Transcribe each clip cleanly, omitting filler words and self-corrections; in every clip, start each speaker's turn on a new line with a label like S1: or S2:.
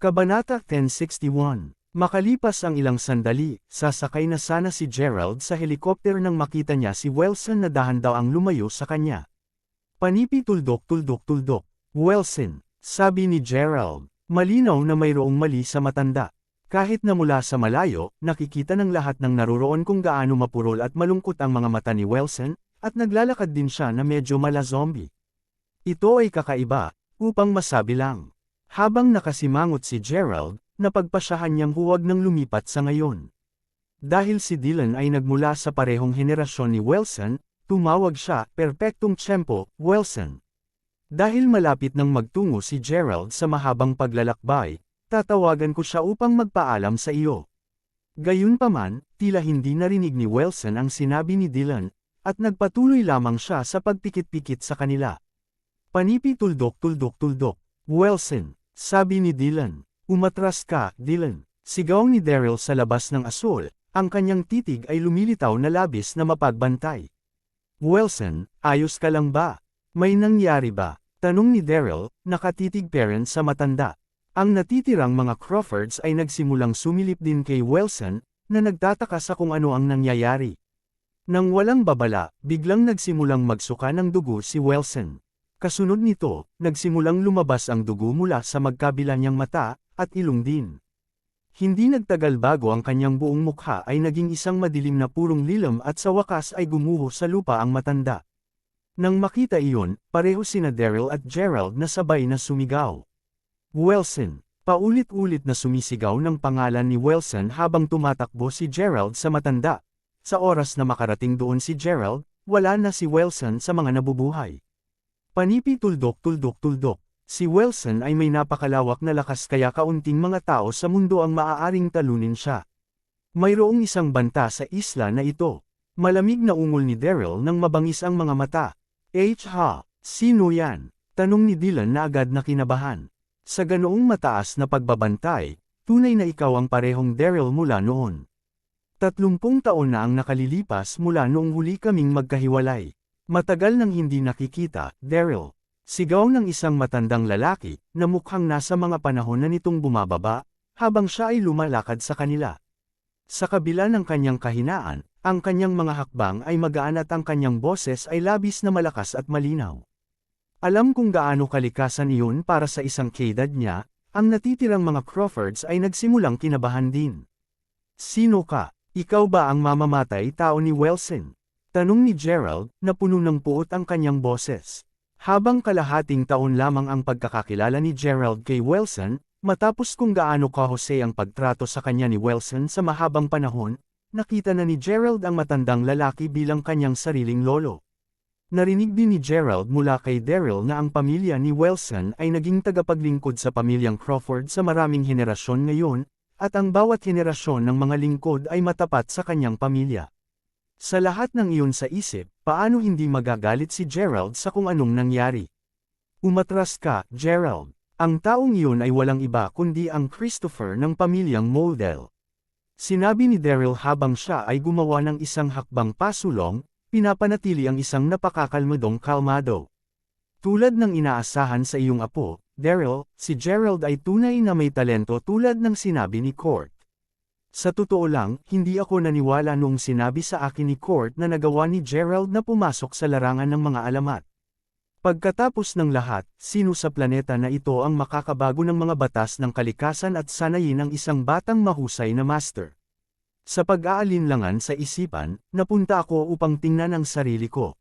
S1: Kabanata 1061. Makalipas ang ilang sandali, sasakay na sana si Gerald sa helikopter nang makita niya si Wilson na dahan daw ang lumayo sa kanya. Panipi tuldok. Wilson, sabi ni Gerald. Malinaw na mayroong mali sa matanda. Kahit na mula sa malayo, nakikita ng lahat ng naroroon kung gaano mapurol at malungkot ang mga mata ni Wilson, at naglalakad din siya na medyo mala-zombie. Ito ay kakaiba, upang masabi lang. Habang nakasimangot si Gerald, napagpasyahan niyang huwag nang lumipat sa ngayon. Dahil si Dylan ay nagmula sa parehong henerasyon ni Wilson, tumawag siya, perpektong tiyempo, Wilson. Dahil malapit nang magtungo si Gerald sa mahabang paglalakbay, tatawagan ko siya upang magpaalam sa iyo. Gayunpaman, tila hindi narinig ni Wilson ang sinabi ni Dylan, at nagpatuloy lamang siya sa pagpikit-pikit sa kanila. Panipi tuldok. Wilson, sabi ni Dylan. Umatras ka, Dylan. Sigaw ni Daryl sa labas ng asul, ang kanyang titig ay lumilitaw na labis na mapagbantay. Wilson, ayos ka lang ba? May nangyari ba? Tanong ni Daryl, nakatitig parent sa matanda. Ang natitirang mga Crawfords ay nagsimulang sumilip din kay Wilson, na nagtataka sa kung ano ang nangyayari. Nang walang babala, biglang nagsimulang magsuka ng dugo si Wilson. Kasunod nito, nagsimulang lumabas ang dugo mula sa magkabila niyang mata, at ilong din. Hindi nagtagal bago ang kanyang buong mukha ay naging isang madilim na purong lilam at sa wakas ay gumuho sa lupa ang matanda. Nang makita iyon, pareho sina Daryl at Gerald na sabay na sumigaw. Wilson, paulit-ulit na sumisigaw ng pangalan ni Wilson habang tumatakbo si Gerald sa matanda. Sa oras na makarating doon si Gerald, wala na si Wilson sa mga nabubuhay. Panipi tuldok. Si Wilson ay may napakalawak na lakas kaya kaunting mga tao sa mundo ang maaaring talunin siya. Mayroong isang banta sa isla na ito. Malamig na ungol ni Daryl nang mabangis ang mga mata. Sino yan? Tanong ni Dylan na agad na kinabahan. Sa ganoong mataas na pagbabantay, tunay na ikaw ang parehong Daryl mula noon. 30 taon na ang nakalilipas mula noong huli kaming magkahiwalay. Matagal nang hindi nakikita, Daryl. Sigaw ng isang matandang lalaki, na mukhang nasa mga panahon na nitong bumababa, habang siya ay lumalakad sa kanila. Sa kabila ng kanyang kahinaan, ang kanyang mga hakbang ay magaan at ang kanyang boses ay labis na malakas at malinaw. Alam kung gaano kalikasan iyon para sa isang kaedad niya, ang natitirang mga Crawfords ay nagsimulang kinabahan din. Sino ka? Ikaw ba ang mamamatay tao ni Wilson? Tanong ni Gerald, na puno ng puot ang kanyang boses. Habang kalahating taon lamang ang pagkakakilala ni Gerald kay Wilson, matapos kung gaano kahusay ang pagtrato sa kanya ni Wilson sa mahabang panahon, nakita na ni Gerald ang matandang lalaki bilang kanyang sariling lolo. Narinig din ni Gerald mula kay Daryl na ang pamilya ni Wilson ay naging tagapaglingkod sa pamilyang Crawford sa maraming henerasyon ngayon, at ang bawat henerasyon ng mga lingkod ay matapat sa kanyang pamilya. Sa lahat ng iyon sa isip, paano hindi magagalit si Gerald sa kung anong nangyari? Umatras ka, Gerald. Ang taong iyon ay walang iba kundi ang Christopher ng pamilyang Moldell. Sinabi ni Daryl habang siya ay gumawa ng isang hakbang pasulong, pinapanatili ang isang napakakalmadong kalmado. Tulad ng inaasahan sa iyong apo, Daryl, si Gerald ay tunay na may talento tulad ng sinabi ni Court. Sa totoo lang, hindi ako naniwala noong sinabi sa akin ni Court na nagawa ni Gerald na pumasok sa larangan ng mga alamat. Pagkatapos ng lahat, sino sa planeta na ito ang makakabago ng mga batas ng kalikasan at sanayin ng isang batang mahusay na master? Sa pag-aalinlangan sa isipan, napunta ako upang tingnan ang sarili ko.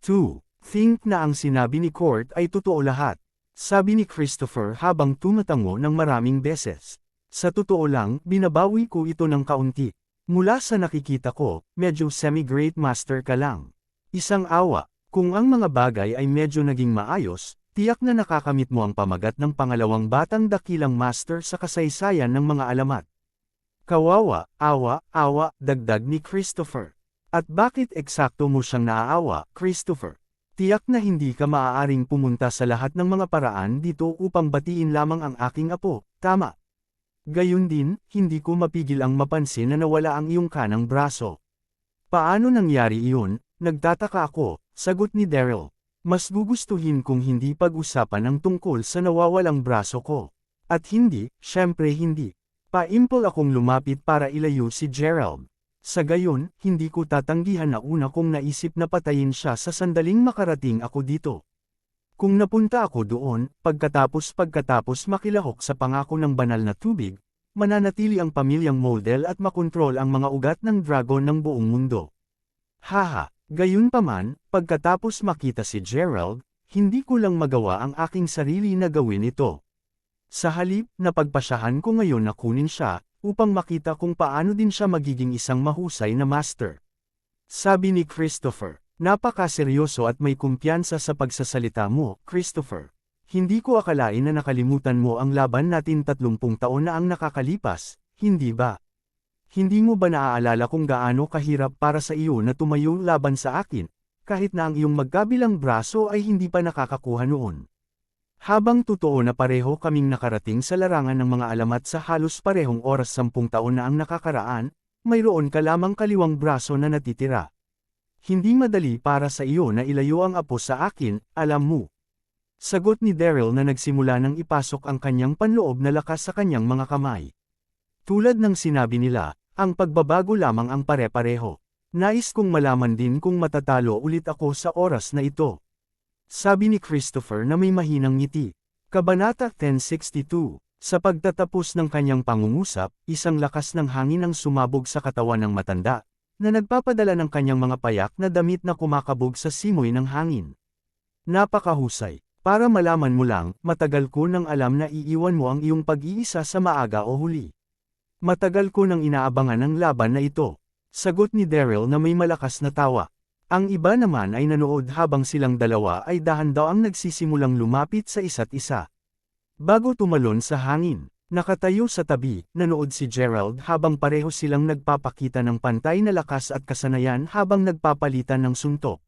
S1: 2. Think na ang sinabi ni Court ay totoo lahat, sabi ni Christopher habang tumatango ng maraming beses. Sa totoo lang, binabawi ko ito ng kaunti. Mula sa nakikita ko, medyo semi-great master ka lang. Isang awa, kung ang mga bagay ay medyo naging maayos, tiyak na nakakamit mo ang pamagat ng pangalawang batang dakilang master sa kasaysayan ng mga alamat. Kawawa, awa, dagdag ni Christopher. At bakit eksakto mo siyang naaawa, Christopher? Tiyak na hindi ka maaaring pumunta sa lahat ng mga paraan dito upang batiin lamang ang aking apo, tama? Gayun din, hindi ko mapigil ang mapansin na nawala ang iyong kanang braso. Paano nangyari iyon? Nagtataka ako, sagot ni Daryl. Mas gugustuhin kung hindi pag-usapan ang tungkol sa nawawalang braso ko. At hindi, syempre hindi. Paimpol akong lumapit para ilayo si Gerald. Sa gayon, hindi ko tatanggihan na una kong naisip na patayin siya sa sandaling makarating ako dito. Kung napunta ako doon, pagkatapos makilahok sa pangako ng banal na tubig, mananatili ang pamilyang Moldel at makontrol ang mga ugat ng dragon ng buong mundo. Haha, gayunpaman, pagkatapos makita si Gerald, hindi ko lang magawa ang aking sarili na gawin ito. Sa halip, napagpasyahan ko ngayon na kunin siya, upang makita kung paano din siya magiging isang mahusay na master. Sabi ni Christopher, napakaseryoso at may kumpiyansa sa pagsasalita mo, Christopher. Hindi ko akalain na nakalimutan mo ang laban natin 30 taon na ang nakakalipas, hindi ba? Hindi mo ba naaalala kung gaano kahirap para sa iyo na tumayo laban sa akin, kahit na ang iyong magkabilang braso ay hindi pa nakakakuha noon? Habang totoo na pareho kaming nakarating sa larangan ng mga alamat sa halos parehong oras 10 taon na ang nakakaraan, mayroon ka lamang kaliwang braso na natitira. Hindi madali para sa iyo na ilayo ang apo sa akin, alam mo. Sagot ni Daryl na nagsimula nang ipasok ang kanyang panloob na lakas sa kanyang mga kamay. Tulad ng sinabi nila, ang pagbabago lamang ang pare-pareho. Nais kong malaman din kung matatalo ulit ako sa oras na ito. Sabi ni Christopher na may mahinang ngiti. Kabanata 1062. Sa pagtatapos ng kanyang pangungusap, isang lakas ng hangin ang sumabog sa katawan ng matanda, na nagpapadala ng kanyang mga payak na damit na kumakabog sa simoy ng hangin. Napakahusay. Para malaman mo lang, matagal ko nang alam na iiwan mo ang iyong pag-iisa sa maaga o huli. Matagal ko nang inaabangan ang laban na ito. Sagot ni Daryl na may malakas na tawa. Ang iba naman ay nanood habang silang dalawa ay dahan-daw ang nagsisimulang lumapit sa isa't isa. Bago tumalon sa hangin, nakatayo sa tabi, nanood si Gerald habang pareho silang nagpapakita ng pantay na lakas at kasanayan habang nagpapalitan ng suntok.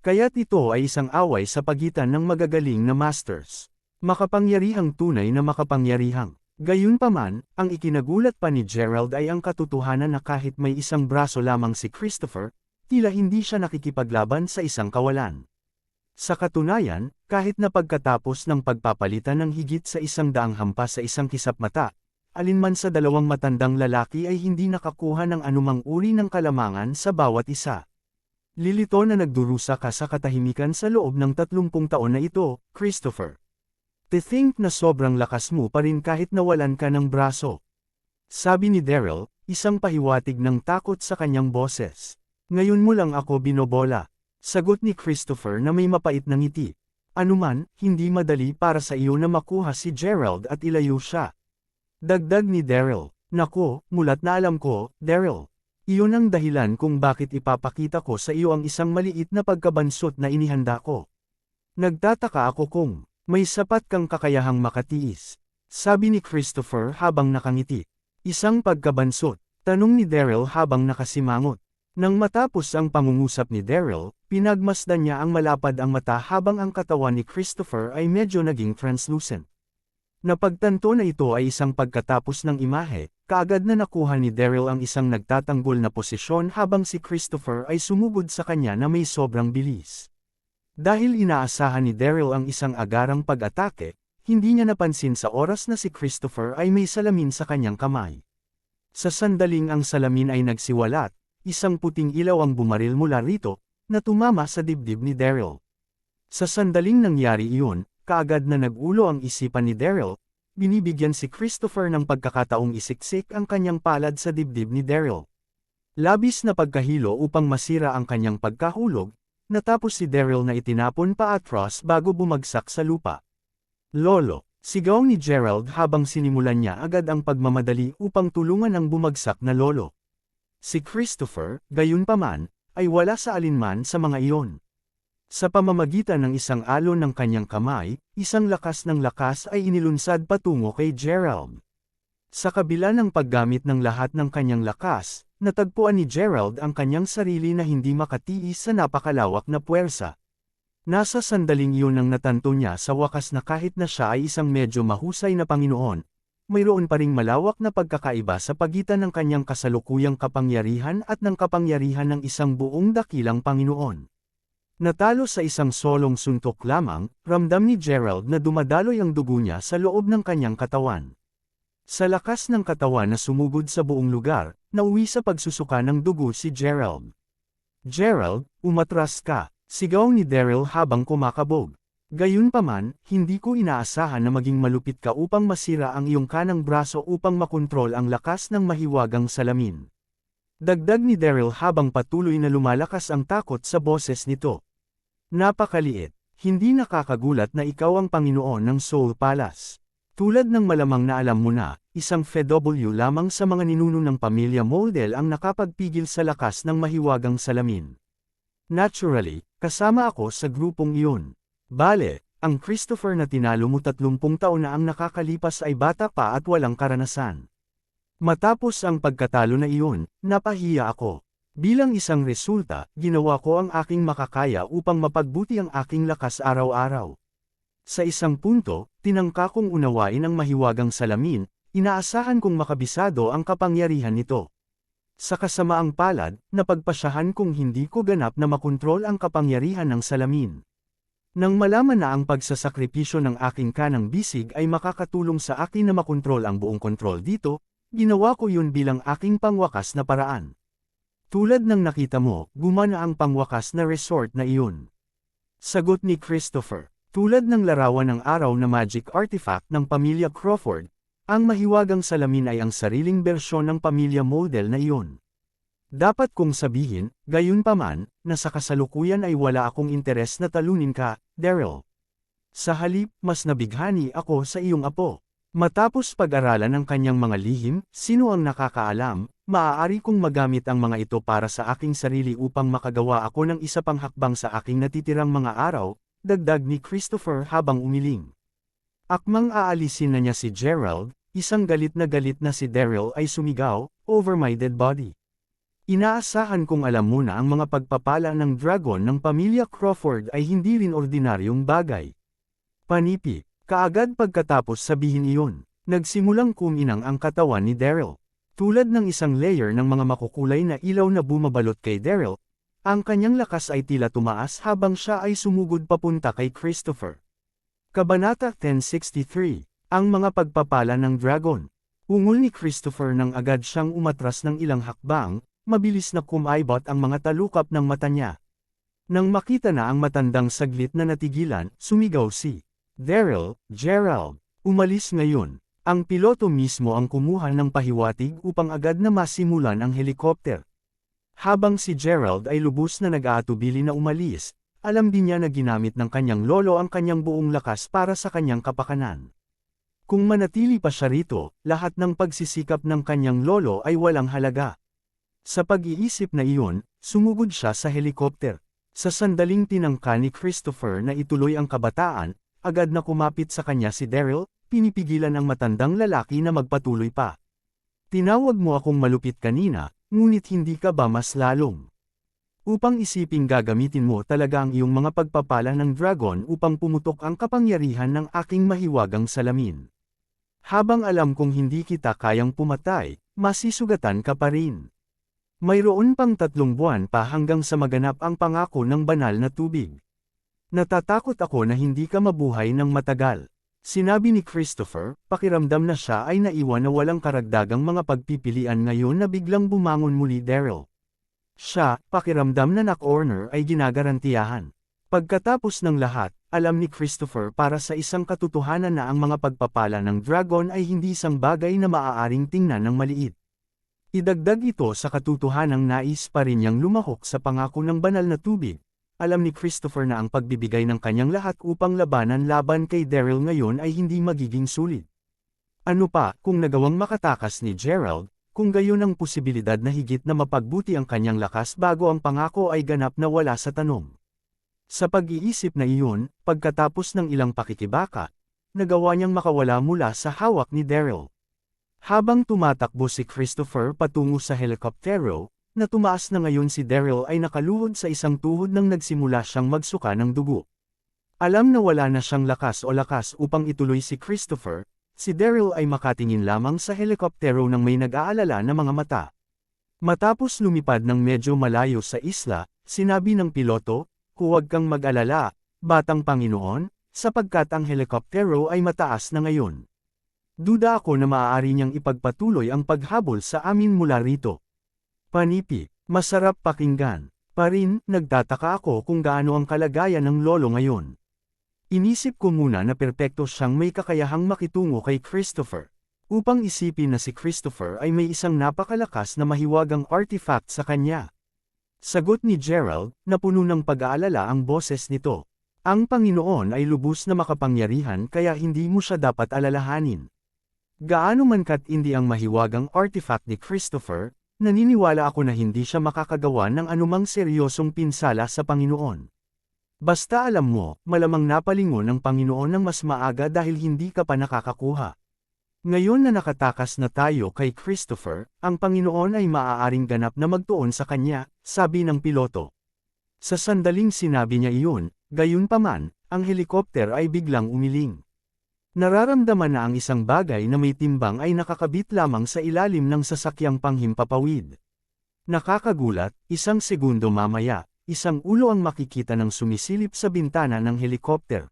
S1: Kaya't ito ay isang away sa pagitan ng magagaling na masters. Makapangyarihang tunay na makapangyarihang. Gayunpaman, ang ikinagulat pa ni Gerald ay ang katotohanan na kahit may isang braso lamang si Christopher, tila hindi siya nakikipaglaban sa isang kawalan. Sa katunayan, kahit na pagkatapos ng pagpapalitan ng higit sa 100 hampas sa isang kisap mata, alinman sa dalawang matandang lalaki ay hindi nakakuha ng anumang uri ng kalamangan sa bawat isa. Lilito na nagdurusa ka sa katahimikan sa loob ng 30 taon na ito, Christopher. To think na sobrang lakas mo pa rin kahit nawalan ka ng braso. Sabi ni Daryl, isang pahiwatig ng takot sa kanyang boses. Ngayon mo lang ako binobola. Sagot ni Christopher na may mapait na ngiti. Anuman, hindi madali para sa iyo na makuha si Gerald at ilayo siya. Dagdag ni Daryl, nako, mulat na alam ko, Daryl. Iyon ang dahilan kung bakit ipapakita ko sa iyo ang isang maliit na pagkabansot na inihanda ko. Nagtataka ako kung may sapat kang kakayahang makatiis. Sabi ni Christopher habang nakangiti. Isang pagkabansot, tanong ni Daryl habang nakasimangot. Nang matapos ang pangungusap ni Daryl, pinagmasdan niya ang malapad ang mata habang ang katawan ni Christopher ay medyo naging translucent. Napagtanto na ito ay isang pagkatapos ng imahe, kaagad na nakuha ni Daryl ang isang nagtatanggol na posisyon habang si Christopher ay sumugod sa kanya na may sobrang bilis. Dahil inaasahan ni Daryl ang isang agarang pag-atake, hindi niya napansin sa oras na si Christopher ay may salamin sa kanyang kamay. Sa sandaling ang salamin ay nagsiwalat, isang puting ilaw ang bumaril mula rito, na tumama sa dibdib ni Daryl. Sa sandaling nangyari iyon, kaagad na nag-ulo ang isipan ni Daryl, binibigyan si Christopher ng pagkakataong isiksik ang kanyang palad sa dibdib ni Daryl. Labis na pagkahilo upang masira ang kanyang pagkahulog, natapos si Daryl na itinapon pa atras bago bumagsak sa lupa. Lolo, sigaw ni Gerald habang sinimulan niya agad ang pagmamadali upang tulungan ang bumagsak na lolo. Si Christopher, gayunpaman, ay wala sa alinman sa mga iyon. Sa pamamagitan ng isang alon ng kanyang kamay, isang lakas ng lakas ay inilunsad patungo kay Gerald. Sa kabila ng paggamit ng lahat ng kanyang lakas, natagpuan ni Gerald ang kanyang sarili na hindi makatiis sa napakalawak na puwersa. Nasa sandaling iyon nang natanto niya sa wakas na kahit na siya ay isang medyo mahusay na Panginoon, mayroon pa ring malawak na pagkakaiba sa pagitan ng kanyang kasalukuyang kapangyarihan at ng kapangyarihan ng isang buong dakilang Panginoon. Natalo sa isang solong suntok lamang, ramdam ni Gerald na dumadaloy ang dugo niya sa loob ng kanyang katawan. Sa lakas ng katawan na sumugod sa buong lugar, nauwi sa pagsusuka ng dugo si Gerald. Gerald, umatras ka, sigaw ni Daryl habang kumakabog. Gayunpaman, hindi ko inaasahan na maging malupit ka upang masira ang iyong kanang braso upang makontrol ang lakas ng mahiwagang salamin. Dagdag ni Daryl habang patuloy na lumalakas ang takot sa boses nito. Napakaliit, hindi nakakagulat na ikaw ang Panginoon ng Soul Palace. Tulad ng malamang na alam mo na, isang FW lamang sa mga ninuno ng pamilya Moldel ang nakapagpigil sa lakas ng mahiwagang salamin. Naturally, kasama ako sa grupong iyon. Bale, ang Christopher na tinalo mo 30 taon na ang nakakalipas ay bata pa at walang karanasan. Matapos ang pagkatalo na iyon, napahiya ako. Bilang isang resulta, ginawa ko ang aking makakaya upang mapagbuti ang aking lakas araw-araw. Sa isang punto, tinangka kong unawain ang mahiwagang salamin, inaasahan kong makabisado ang kapangyarihan nito. Sa kasamaang palad, napagpasyahan kong hindi ko ganap na makontrol ang kapangyarihan ng salamin. Nang malaman na ang pagsasakripisyo ng aking kanang bisig ay makakatulong sa akin na makontrol ang buong kontrol dito, ginawa ko yun bilang aking pangwakas na paraan. Tulad ng nakita mo, gumana ang pangwakas na resort na iyon. Sagot ni Christopher. Tulad ng larawan ng araw na magic artifact ng pamilya Crawford, ang mahiwagang salamin ay ang sariling bersyon ng pamilya Moldel na iyon. Dapat kong sabihin, gayunpaman, na sa kasalukuyan ay wala akong interes na talunin ka, Daryl. Sa halip, mas nabighani ako sa iyong apo. Matapos pag-aralan ng kanyang mga lihim, sino ang nakakaalam, maaari kong magamit ang mga ito para sa aking sarili upang makagawa ako ng isa pang hakbang sa aking natitirang mga araw, dagdag ni Christopher habang umiling. Akmang aalisin na niya si Gerald, isang galit na si Daryl ay sumigaw, "Over my dead body." Inaasahan kong alam mo na ang mga pagpapala ng dragon ng pamilya Crawford ay hindi rin ordinaryong bagay. Panipi, kaagad pagkatapos sabihin iyon, nagsimulang kuminang ang katawan ni Daryl. Tulad ng isang layer ng mga makukulay na ilaw na bumabalot kay Daryl, ang kanyang lakas ay tila tumaas habang siya ay sumugod papunta kay Christopher. Kabanata 1063, ang mga pagpapala ng dragon. Ungol ni Christopher nang agad siyang umatras ng ilang hakbang, mabilis na kumaibot ang mga talukap ng mata niya. Nang makita na ang matandang saglit na natigilan, sumigaw si Daryl, "Gerald, umalis ngayon." Ang piloto mismo ang kumuha ng pahiwatig upang agad na masimulan ang helikopter. Habang si Gerald ay lubos na nag-aatubili na umalis, alam din niya na ginamit ng kanyang lolo ang kanyang buong lakas para sa kanyang kapakanan. Kung manatili pa siya rito, lahat ng pagsisikap ng kanyang lolo ay walang halaga. Sa pag-iisip na iyon, sumugod siya sa helikopter. Sa sandaling tinangka ni Christopher na ituloy ang kabataan, agad na kumapit sa kanya si Daryl, pinipigilan ang matandang lalaki na magpatuloy pa. "Tinawag mo akong malupit kanina, ngunit hindi ka ba mas lalong? Upang isiping gagamitin mo talaga ang iyong mga pagpapala ng dragon upang pumutok ang kapangyarihan ng aking mahiwagang salamin. Habang alam kong hindi kita kayang pumatay, masisugatan ka pa rin. Mayroon pang 3 buwan pa hanggang sa maganap ang pangako ng banal na tubig. Natatakot ako na hindi ka mabuhay ng matagal." Sinabi ni Christopher, pakiramdam na siya ay naiwan na walang karagdagang mga pagpipilian ngayon na biglang bumangon muli Daryl. Siya, pakiramdam na knock-corner ay ginagarantiyahan. Pagkatapos ng lahat, alam ni Christopher para sa isang katotohanan na ang mga pagpapala ng dragon ay hindi isang bagay na maaaring tingnan ng maliit. Idagdag ito sa katotohanang nais pa rin niyang lumahok sa pangako ng banal na tubig. Alam ni Christopher na ang pagbibigay ng kanyang lahat upang labanan laban kay Daryl ngayon ay hindi magiging sulit. Ano pa, kung nagawang makatakas ni Gerald, kung gayon ang posibilidad na higit na mapagbuti ang kanyang lakas bago ang pangako ay ganap na wala sa tanong. Sa pag-iisip na iyon, pagkatapos ng ilang pakikibaka, nagawa niyang makawala mula sa hawak ni Daryl. Habang tumatakbo si Christopher patungo sa helikoptero, na tumaas na ngayon si Daryl ay nakaluhod sa isang tuhod nang nagsimula siyang magsuka ng dugo. Alam na wala na siyang lakas upang ituloy si Christopher, si Daryl ay makatingin lamang sa helikoptero nang may nag-aalala na mga mata. Matapos lumipad ng medyo malayo sa isla, sinabi ng piloto, huwag kang mag-alala, Batang Panginoon, sapagkat ang helikoptero ay mataas na ngayon. Duda ako na maaari niyang ipagpatuloy ang paghabol sa amin mula rito. Panipi, masarap pakinggan. Pa rin, nagtataka ako kung gaano ang kalagayan ng lolo ngayon. Inisip ko muna na perpekto siyang may kakayahang makitungo kay Christopher. Upang isipin na si Christopher ay may isang napakalakas na mahiwagang artifact sa kanya. Sagot ni Gerald, na puno ng pag-aalala ang boses nito. Ang Panginoon ay lubos na makapangyarihan kaya hindi mo siya dapat alalahanin. Gaano man katindi ang mahiwagang artifact ni Christopher, naniniwala ako na hindi siya makakagawa ng anumang seryosong pinsala sa Panginoon. Basta alam mo, malamang napalingon ng Panginoon ng mas maaga dahil hindi ka pa nakakakuha. Ngayon na nakatakas na tayo kay Christopher, ang Panginoon ay maaaring ganap na magtuon sa kanya, sabi ng piloto. Sa sandaling sinabi niya iyon, gayunpaman, ang helikopter ay biglang umiling. Nararamdaman na ang isang bagay na may timbang ay nakakabit lamang sa ilalim ng sasakyang panghimpapawid. Nakakagulat, isang segundo mamaya, isang ulo ang makikita ng sumisilip sa bintana ng helikopter.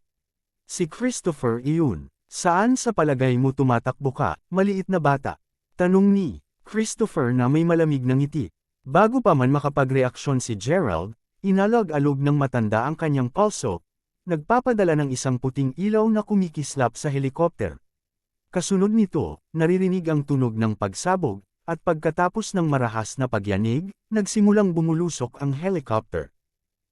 S1: Si Christopher iyon. Saan sa palagay mo tumatakbo ka, maliit na bata? Tanong ni Christopher na may malamig na ngiti. Bago pa man makapagreaksyon si Gerald, inalog-alog ng matanda ang kanyang pulso, nagpapadala ng isang puting ilaw na kumikislap sa helikopter. Kasunod nito, naririnig ang tunog ng pagsabog, at pagkatapos ng marahas na pagyanig, nagsimulang bumulusok ang helicopter.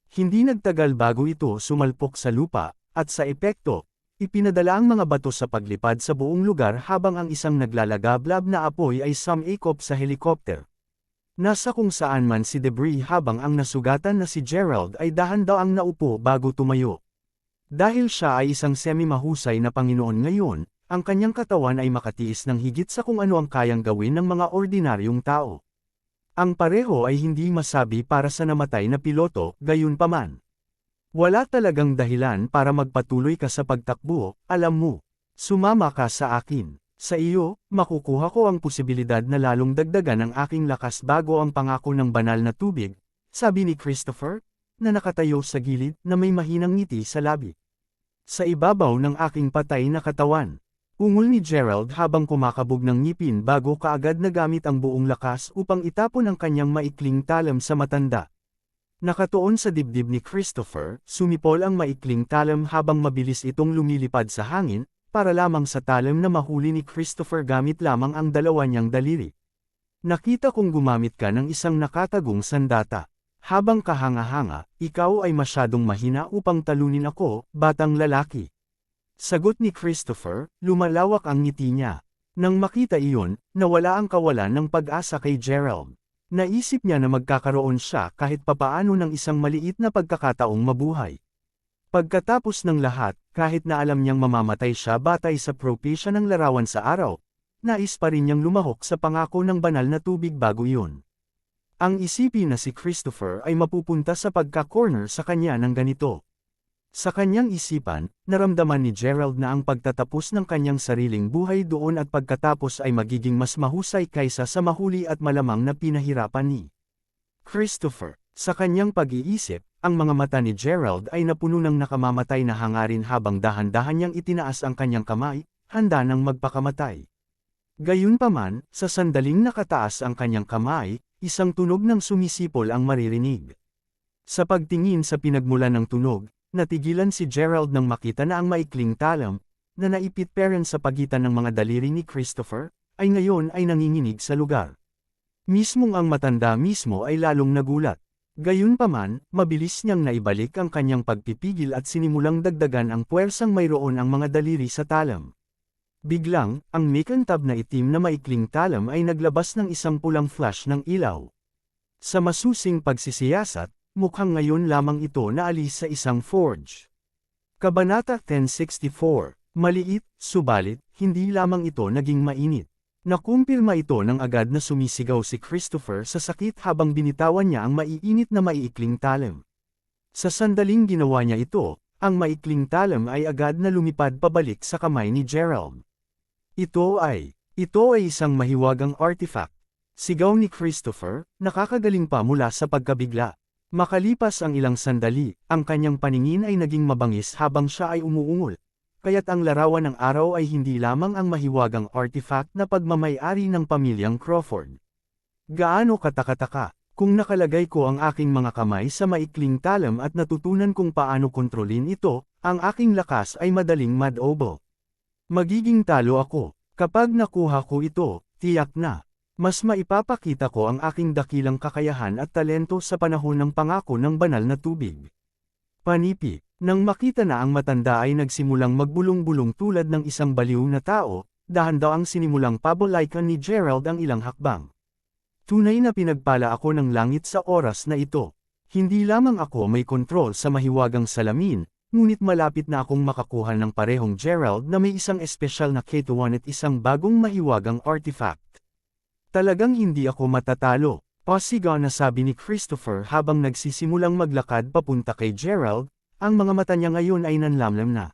S1: Hindi nagtagal bago ito sumalpok sa lupa, at sa epekto, ipinadala ang mga bato sa paglipad sa buong lugar habang ang isang naglalagablab na apoy ay sumikop sa helikopter. Nasa kung saan man si Debris habang ang nasugatan na si Gerald ay dahan-daang naupo bago tumayo. Dahil siya ay isang semi-mahusay na Panginoon ngayon, ang kanyang katawan ay makatiis ng higit sa kung ano ang kayang gawin ng mga ordinaryong tao. Ang pareho ay hindi masabi para sa namatay na piloto, gayunpaman. Wala talagang dahilan para magpatuloy ka sa pagtakbo, alam mo. Sumama ka sa akin. Sa iyo, makukuha ko ang posibilidad na lalong dagdagan ang aking lakas bago ang pangako ng banal na tubig, sabi ni Christopher, na nakatayo sa gilid na may mahinang ngiti sa labi. Sa ibabaw ng aking patay na katawan. Ungol ni Gerald habang kumakabog ng ngipin bago kaagad nagamit ang buong lakas upang itapon ang kanyang maikling talam sa matanda. Nakatuon sa dibdib ni Christopher, sumipol ang maikling talam habang mabilis itong lumilipad sa hangin, para lamang sa talam na mahuli ni Christopher gamit lamang ang dalawa niyang daliri. Nakita kong gumamit ka ng isang nakatagong sandata. Habang kahanga-hanga, ikaw ay masyadong mahina upang talunin ako, batang lalaki. Sagot ni Christopher, lumalawak ang ngiti niya. Nang makita iyon, nawala ang kawalan ng pag-asa kay Gerald. Naisip niya na magkakaroon siya kahit papaano ng isang maliit na pagkakataong mabuhay. Pagkatapos ng lahat, kahit na alam niyang mamamatay siya batay sa propesya ng larawan sa araw, nais pa rin niyang lumahok sa pangako ng banal na tubig bago iyon. Ang isipin na si Christopher ay mapupunta sa pagka-corner sa kanya ng ganito. Sa kanyang isipan, naramdaman ni Gerald na ang pagtatapos ng kanyang sariling buhay doon at pagkatapos ay magiging mas mahusay kaysa sa mahuli at malamang na pinahirapan ni Christopher. Sa kanyang pag-iisip, ang mga mata ni Gerald ay napuno ng nakamamatay na hangarin habang dahan-dahan niyang itinaas ang kanyang kamay, handa nang magpakamatay. Gayunpaman, sa sandaling nakataas ang kanyang kamay, isang tunog ng sumisipol ang maririnig. Sa pagtingin sa pinagmulan ng tunog, natigilan si Gerald nang makita na ang maikling talam, na naipit-paren sa pagitan ng mga daliri ni Christopher, ay ngayon ay nanginginig sa lugar. Mismong ang matanda mismo ay lalong nagulat. Gayunpaman, mabilis niyang naibalik ang kanyang pagpipigil at sinimulang dagdagan ang puwersang mayroon ang mga daliri sa talam. Biglang, ang makintab na itim na maikling talam ay naglabas ng isang pulang flash ng ilaw. Sa masusing pagsisiyasat, mukhang ngayon lamang ito naalis sa isang forge. Kabanata 1064, maliit, subalit, hindi lamang ito naging mainit. Nakumpirma ito nang agad na sumisigaw si Christopher sa sakit habang binitawan niya ang maiinit na maiikling talam. Sa sandaling ginawa niya ito, ang maikling talam ay agad na lumipad pabalik sa kamay ni Gerald. Ito ay isang mahiwagang artifact. Sigaw ni Christopher, nakakagaling pa mula sa pagkabigla. Makalipas ang ilang sandali, ang kanyang paningin ay naging mabangis habang siya ay umuungol. Kaya't ang larawan ng araw ay hindi lamang ang mahiwagang artifact na pagmamay-ari ng pamilyang Crawford. Gaano katakataka, kung nakalagay ko ang aking mga kamay sa maikling talam at natutunan kung paano kontrolin ito, ang aking lakas ay madaling madobo. Magiging talo ako. Kapag nakuha ko ito, tiyak na. Mas maipapakita ko ang aking dakilang kakayahan at talento sa panahon ng pangako ng banal na tubig. Panipi, nang makita na ang matanda ay nagsimulang magbulong-bulong tulad ng isang baliw na tao, dahan-daang sinimulang pabolaikan ni Gerald ang ilang hakbang. Tunay na pinagpala ako ng langit sa oras na ito. Hindi lamang ako may kontrol sa mahiwagang salamin, ngunit malapit na akong makakuha ng parehong Gerald na may isang espesyal na K2 at isang bagong mahiwagang artifact. Talagang hindi ako matatalo, pasigaw na sabi ni Christopher habang nagsisimulang maglakad papunta kay Gerald, ang mga mata niya ngayon ay nanlamlam na.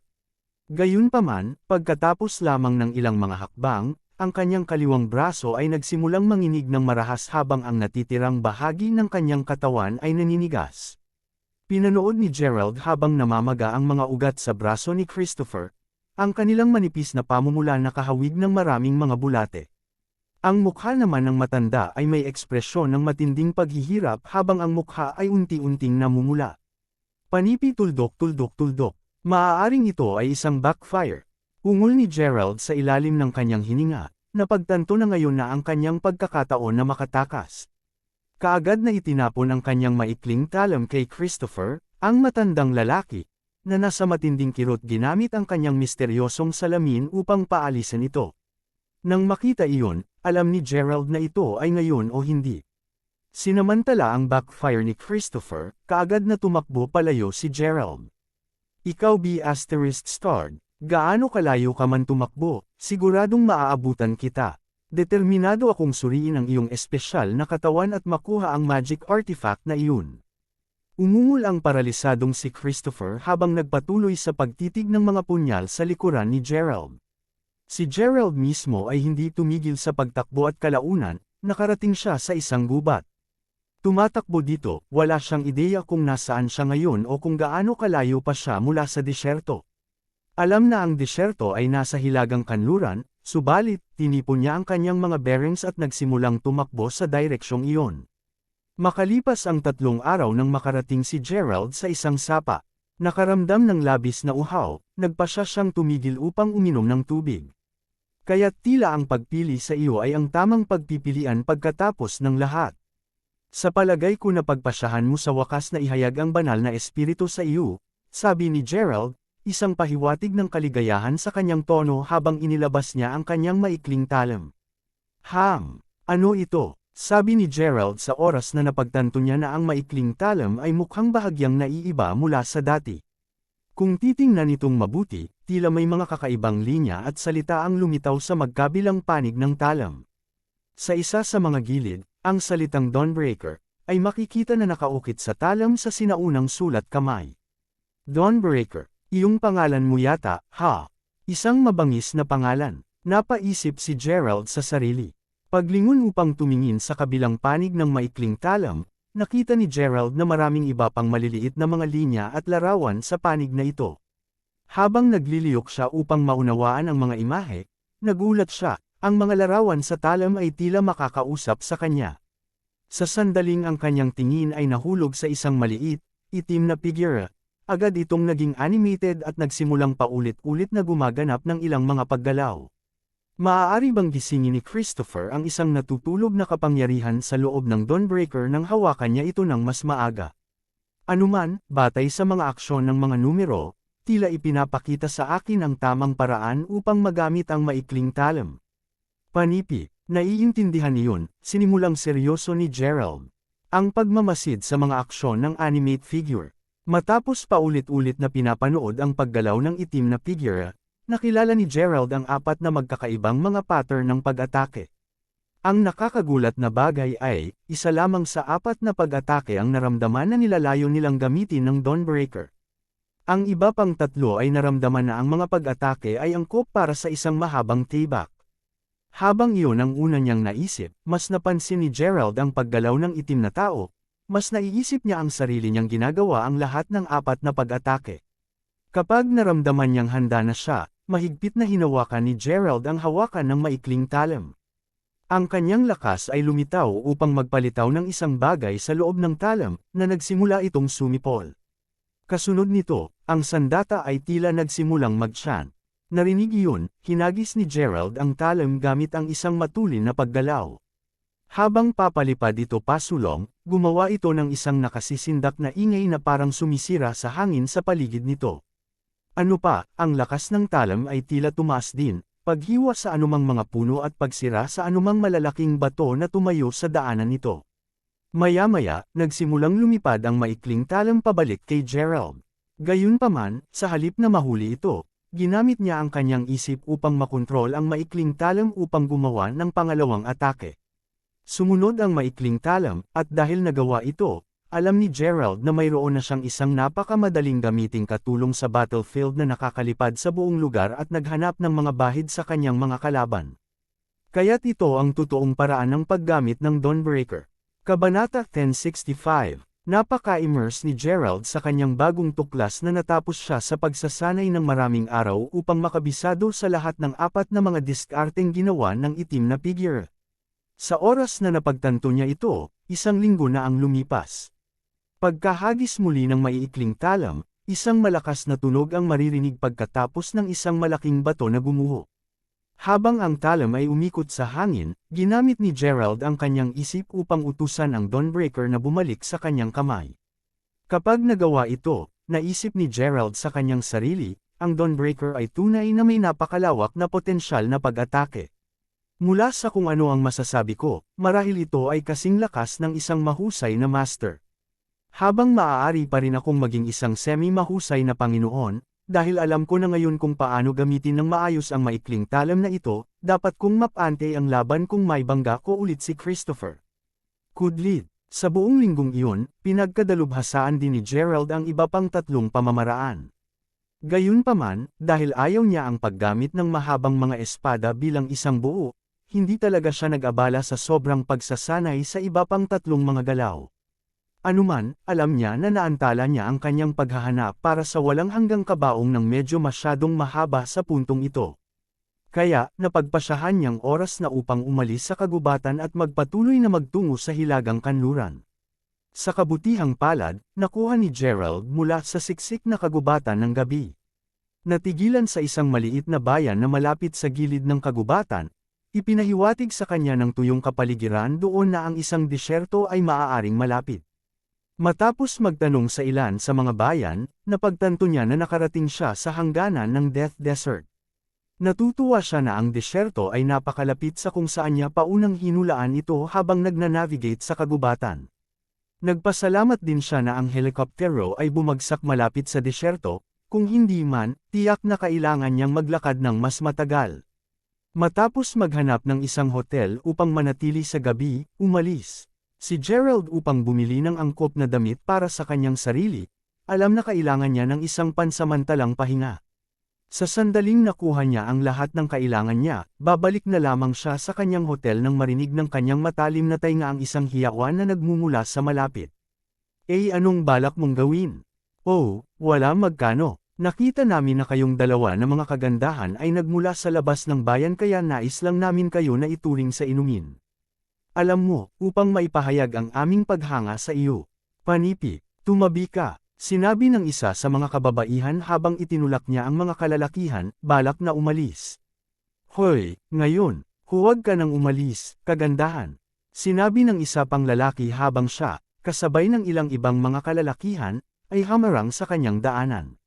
S1: Gayunpaman, pagkatapos lamang ng ilang mga hakbang, ang kanyang kaliwang braso ay nagsimulang manginig ng marahas habang ang natitirang bahagi ng kanyang katawan ay naninigas. Pinanood ni Gerald habang namamaga ang mga ugat sa braso ni Christopher, ang kanilang manipis na pamumula na kahawig ng maraming mga bulate. Ang mukha naman ng matanda ay may ekspresyon ng matinding paghihirap habang ang mukha ay unti-unting namumula. Panipi tuldok-tuldok-tuldok. Maaaring ito ay isang backfire. Ungol ni Gerald sa ilalim ng kanyang hininga, napagtanto na ngayon na ang kanyang pagkakataon na makatakas. Kaagad na itinapon ang kanyang maikling talam kay Christopher, ang matandang lalaki, na nasa matinding kirot ginamit ang kanyang misteryosong salamin upang paalisin ito. Nang makita iyon, alam ni Gerald na ito ay ngayon o hindi. Sinamantala ang backfire ni Christopher, kaagad na tumakbo palayo si Gerald. Ikaw B****, gaano kalayo ka man tumakbo, siguradong maaabutan kita. Determinado akong suriin ang iyong espesyal na katawan at makuha ang magic artifact na iyon. Umungol ang paralisadong si Christopher habang nagpatuloy sa pagtitig ng mga punyal sa likuran ni Gerald. Si Gerald mismo ay hindi tumigil sa pagtakbo at kalaunan, nakarating siya sa isang gubat. Tumatakbo dito, wala siyang ideya kung nasaan siya ngayon o kung gaano kalayo pa siya mula sa disyerto. Alam na ang disyerto ay nasa hilagang kanluran, subalit, tinipon niya ang kanyang mga bearings at nagsimulang tumakbo sa direksyong iyon. Makalipas ang 3 araw nang makarating si Gerald sa isang sapa, nakaramdam ng labis na uhaw, nagpasya siyang tumigil upang uminom ng tubig. Kaya't tila ang pagpili sa iyo ay ang tamang pagpipilian pagkatapos ng lahat. Sa palagay ko na pagpasyahan mo sa wakas na ihayag ang banal na espiritu sa iyo, sabi ni Gerald, isang pahiwatig ng kaligayahan sa kanyang tono habang inilabas niya ang kanyang maikling talam. Ano ito? Sabi ni Gerald sa oras na napagtanto niya na ang maikling talam ay mukhang bahagyang naiiba mula sa dati. Kung titingnan itong mabuti, tila may mga kakaibang linya at salita ang lumitaw sa magkabilang panig ng talam. Sa isa sa mga gilid, ang salitang Dawnbreaker, ay makikita na nakaukit sa talam sa sinaunang sulat kamay. Dawnbreaker, iyong pangalan mo yata, ha? Isang mabangis na pangalan, napaisip si Gerald sa sarili. Paglingon upang tumingin sa kabilang panig ng maikling talam, nakita ni Gerald na maraming iba pang maliliit na mga linya at larawan sa panig na ito. Habang nagliliyok siya upang maunawaan ang mga imahe, nagulat siya, ang mga larawan sa talam ay tila makakausap sa kanya. Sa sandaling ang kanyang tingin ay nahulog sa isang maliit, itim na figure, agad itong naging animated at nagsimulang paulit-ulit na gumaganap ng ilang mga paggalaw. Maaari bang gisingin ni Christopher ang isang natutulog na kapangyarihan sa loob ng Dawnbreaker nang hawakan niya ito ng mas maaga? Anuman, batay sa mga aksyon ng mga numero, tila ipinapakita sa akin ang tamang paraan upang magamit ang maikling talam. Panipi, naiintindihan niyon, sinimulang seryoso ni Gerald. Ang pagmamasid sa mga aksyon ng animate figure. Matapos paulit-ulit na pinapanood ang paggalaw ng itim na figure, nakilala ni Gerald ang 4 na magkakaibang mga pattern ng pag-atake. Ang nakakagulat na bagay ay, isa lamang sa 4 na pag-atake ang naramdaman na nilalayo nilang gamitin ng Dawnbreaker. Ang iba pang 3 ay naramdaman na ang mga pag-atake ay angkop para sa isang mahabang tibak. Habang iyon ang una niyang naisip, mas napansin ni Gerald ang paggalaw ng itim na tao, mas naiisip niya ang sarili niyang ginagawa ang lahat ng apat na pag-atake. Kapag naramdaman niyang handa na siya, mahigpit na hinawakan ni Gerald ang hawakan ng maikling talam. Ang kanyang lakas ay lumitaw upang magpalitaw ng isang bagay sa loob ng talam, na nagsimula itong sumipol. Kasunod nito, ang sandata ay tila nagsimulang mag-chant. Narinig iyon, hinagis ni Gerald ang talam gamit ang isang matulin na paggalaw. Habang papalipad ito pasulong, gumawa ito ng isang nakasisindak na ingay na parang sumisira sa hangin sa paligid nito. Ano pa, ang lakas ng talam ay tila tumaas din, paghiwa sa anumang mga puno at pagsira sa anumang malalaking bato na tumayo sa daanan nito. Maya-maya, nagsimulang lumipad ang maikling talam pabalik kay Gerald. Gayunpaman, sa halip na mahuli ito, ginamit niya ang kanyang isip upang makontrol ang maikling talam upang gumawa ng pangalawang atake. Sumunod ang maikling talam, at dahil nagawa ito, alam ni Gerald na mayroon na siyang isang napakamadaling gamiting katulong sa battlefield na nakakalipad sa buong lugar at naghanap ng mga bahid sa kanyang mga kalaban. Kaya't ito ang totoong paraan ng paggamit ng Dawnbreaker. Kabanata 1065. Napaka-immerse ni Gerald sa kanyang bagong tuklas na natapos siya sa pagsasanay ng maraming araw upang makabisado sa lahat ng apat na mga diskarteng ginawa ng itim na figure. Sa oras na napagtanto niya ito, 1 linggo na ang lumipas. Pagkahagis muli ng maiikling talam, isang malakas na tunog ang maririnig pagkatapos ng isang malaking bato na gumuho. Habang ang talam ay umikot sa hangin, ginamit ni Gerald ang kanyang isip upang utusan ang Dawnbreaker na bumalik sa kanyang kamay. Kapag nagawa ito, naisip ni Gerald sa kanyang sarili, ang Dawnbreaker ay tunay na may napakalawak na potensyal na pag-atake. Mula sa kung ano ang masasabi ko, marahil ito ay kasing lakas ng isang mahusay na master. Habang maaari pa rin akong maging isang semi-mahusay na Panginoon, dahil alam ko na ngayon kung paano gamitin ng maayos ang maikling talam na ito, dapat kong mapante ang laban kung may bangga ko ulit si Christopher. Kudlid. Sa buong linggong iyon, pinagkadalubhasaan din ni Gerald ang iba pang 3 pamamaraan. Gayunpaman, dahil ayaw niya ang paggamit ng mahabang mga espada bilang isang buo, hindi talaga siya nag-abala sa sobrang pagsasanay sa iba pang 3 mga galaw. Anuman, alam niya na naantala niya ang kanyang paghahanap para sa walang hanggang kabaong ng medyo masyadong mahaba sa puntong ito. Kaya, napagpasyahan niyang oras na upang umalis sa kagubatan at magpatuloy na magtungo sa hilagang kanluran. Sa kabutihang palad, nakuha ni Gerald mula sa siksik na kagubatan ng gabi. Natigilan sa isang maliit na bayan na malapit sa gilid ng kagubatan, ipinahiwatig sa kanya ng tuyong kapaligiran doon na ang isang disyerto ay maaaring malapit. Matapos magtanong sa ilan sa mga bayan, napagtanto niya na nakarating siya sa hangganan ng Death Desert. Natutuwa siya na ang disyerto ay napakalapit sa kung saan niya paunang hinulaan ito habang nagnanavigate sa kagubatan. Nagpasalamat din siya na ang helikoptero ay bumagsak malapit sa disyerto, kung hindi man, tiyak na kailangan niyang maglakad ng mas matagal. Matapos maghanap ng isang hotel upang manatili sa gabi, umalis si Gerald upang bumili ng angkop na damit para sa kanyang sarili. Alam na kailangan niya ng isang pansamantalang pahinga. Sa sandaling nakuha niya ang lahat ng kailangan niya, babalik na lamang siya sa kanyang hotel nang marinig ng kanyang matalim na tainga ang isang hiyawan na nagmumula sa malapit. Anong balak mong gawin? Oh, wala magkano. Nakita namin na kayong dalawa na mga kagandahan ay nagmula sa labas ng bayan kaya nais lang namin kayo na ituring sa inumin. Alam mo, upang maipahayag ang aming paghanga sa iyo. Panipi, tumabi ka, sinabi ng isa sa mga kababaihan habang itinulak niya ang mga kalalakihan, balak na umalis. Hoy, ngayon, huwag ka nang umalis, kagandahan. Sinabi ng isa pang lalaki habang siya, kasabay ng ilang ibang mga kalalakihan, ay hamarang sa kanyang daanan.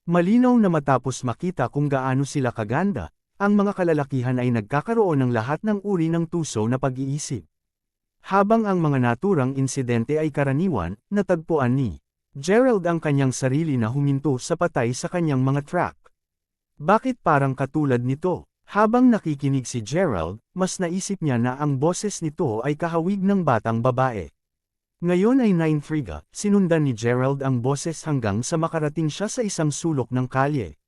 S1: Malinaw na matapos makita kung gaano sila kaganda, ang mga kalalakihan ay nagkakaroon ng lahat ng uri ng tuso na pag-iisip. Habang ang mga naturang insidente ay karaniwan, natagpuan ni Gerald ang kanyang sarili na huminto sa patay sa kanyang mga track. Bakit parang katulad nito? Habang nakikinig si Gerald, mas naisip niya na ang boses nito ay kahawig ng batang babae. Ngayon ay 9:03, sinundan ni Gerald ang boses hanggang sa makarating siya sa isang sulok ng kalye.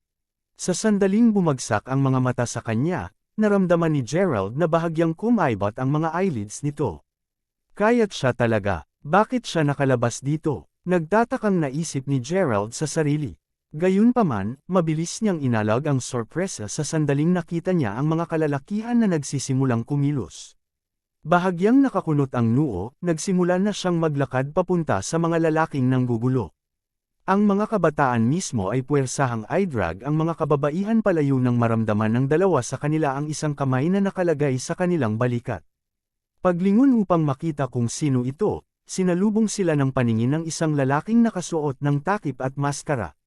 S1: Sa sandaling bumagsak ang mga mata sa kanya, naramdaman ni Gerald na bahagyang kumaibot ang mga eyelids nito. Kaya't siya talaga, Bakit siya nakalabas dito? Nagtatakang naisip ni Gerald sa sarili. Gayunpaman, mabilis niyang inalag ang sorpresa sa sandaling nakita niya ang mga kalalakihan na nagsisimulang kumilos. Bahagyang nakakunot ang noo, nagsimula na siyang maglakad papunta sa mga lalaking nanggugulo. Ang mga kabataan mismo ay puwersahang idrag ang mga kababaihan palayo nang maramdaman ng dalawa sa kanila ang isang kamay na nakalagay sa kanilang balikat. Paglingon upang makita kung sino ito, sinalubong sila ng paningin ng isang lalaking nakasuot ng takip at maskara.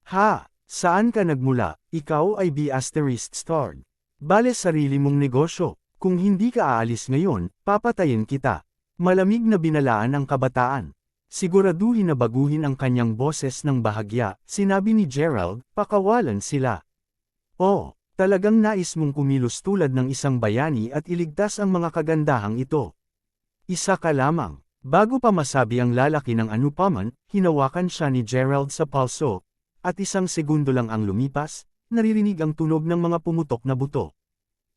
S1: Ha! Saan ka nagmula? Ikaw ay B****. Bale sarili mong negosyo. Kung hindi ka aalis ngayon, papatayin kita. Malamig na binalaan ang kabataan. Siguraduhin na baguhin ang kanyang boses ng bahagya, sinabi ni Gerald, pakawalan sila. Oh, talagang nais mong kumilos tulad ng isang bayani at iligtas ang mga kagandahang ito. Isa ka lamang. Bago pa masabi ang lalaki ng anupaman, hinawakan siya ni Gerald sa palso, at isang segundo lang ang lumipas, naririnig ang tunog ng mga pumutok na buto.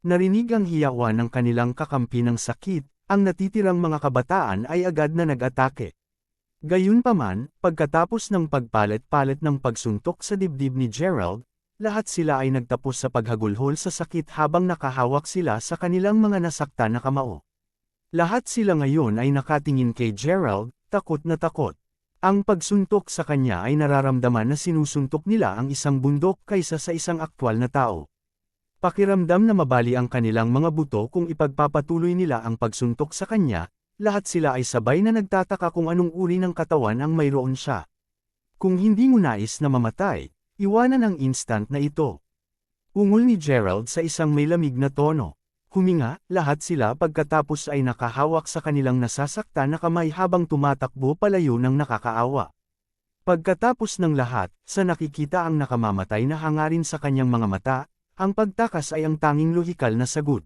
S1: Narinig ang hiyawan ng kanilang kakampi ng sakit, ang natitirang mga kabataan ay agad na nag-atake. Gayunpaman, pagkatapos ng pagpalit-palit ng pagsuntok sa dibdib ni Gerald, lahat sila ay nagtapos sa paghagulhol sa sakit habang nakahawak sila sa kanilang mga nasaktan na kamao. Lahat sila ngayon ay nakatingin kay Gerald, takot na takot. Ang pagsuntok sa kanya ay nararamdaman na sinusuntok nila ang isang bundok kaysa sa isang aktwal na tao. Pakiramdam na mabali ang kanilang mga buto kung ipagpapatuloy nila ang pagsuntok sa kanya, lahat sila ay sabay na nagtataka kung anong uri ng katawan ang mayroon siya. Kung hindi mo nais na mamatay, iwanan ang instant na ito. Ungol ni Gerald sa isang may lamig na tono. Huminga, lahat sila pagkatapos ay nakahawak sa kanilang nasasaktan na kamay habang tumatakbo palayo ng nakakaawa. Pagkatapos ng lahat, sa nakikita ang nakamamatay na hangarin sa kanyang mga mata, ang pagtakas ay ang tanging lohikal na sagot.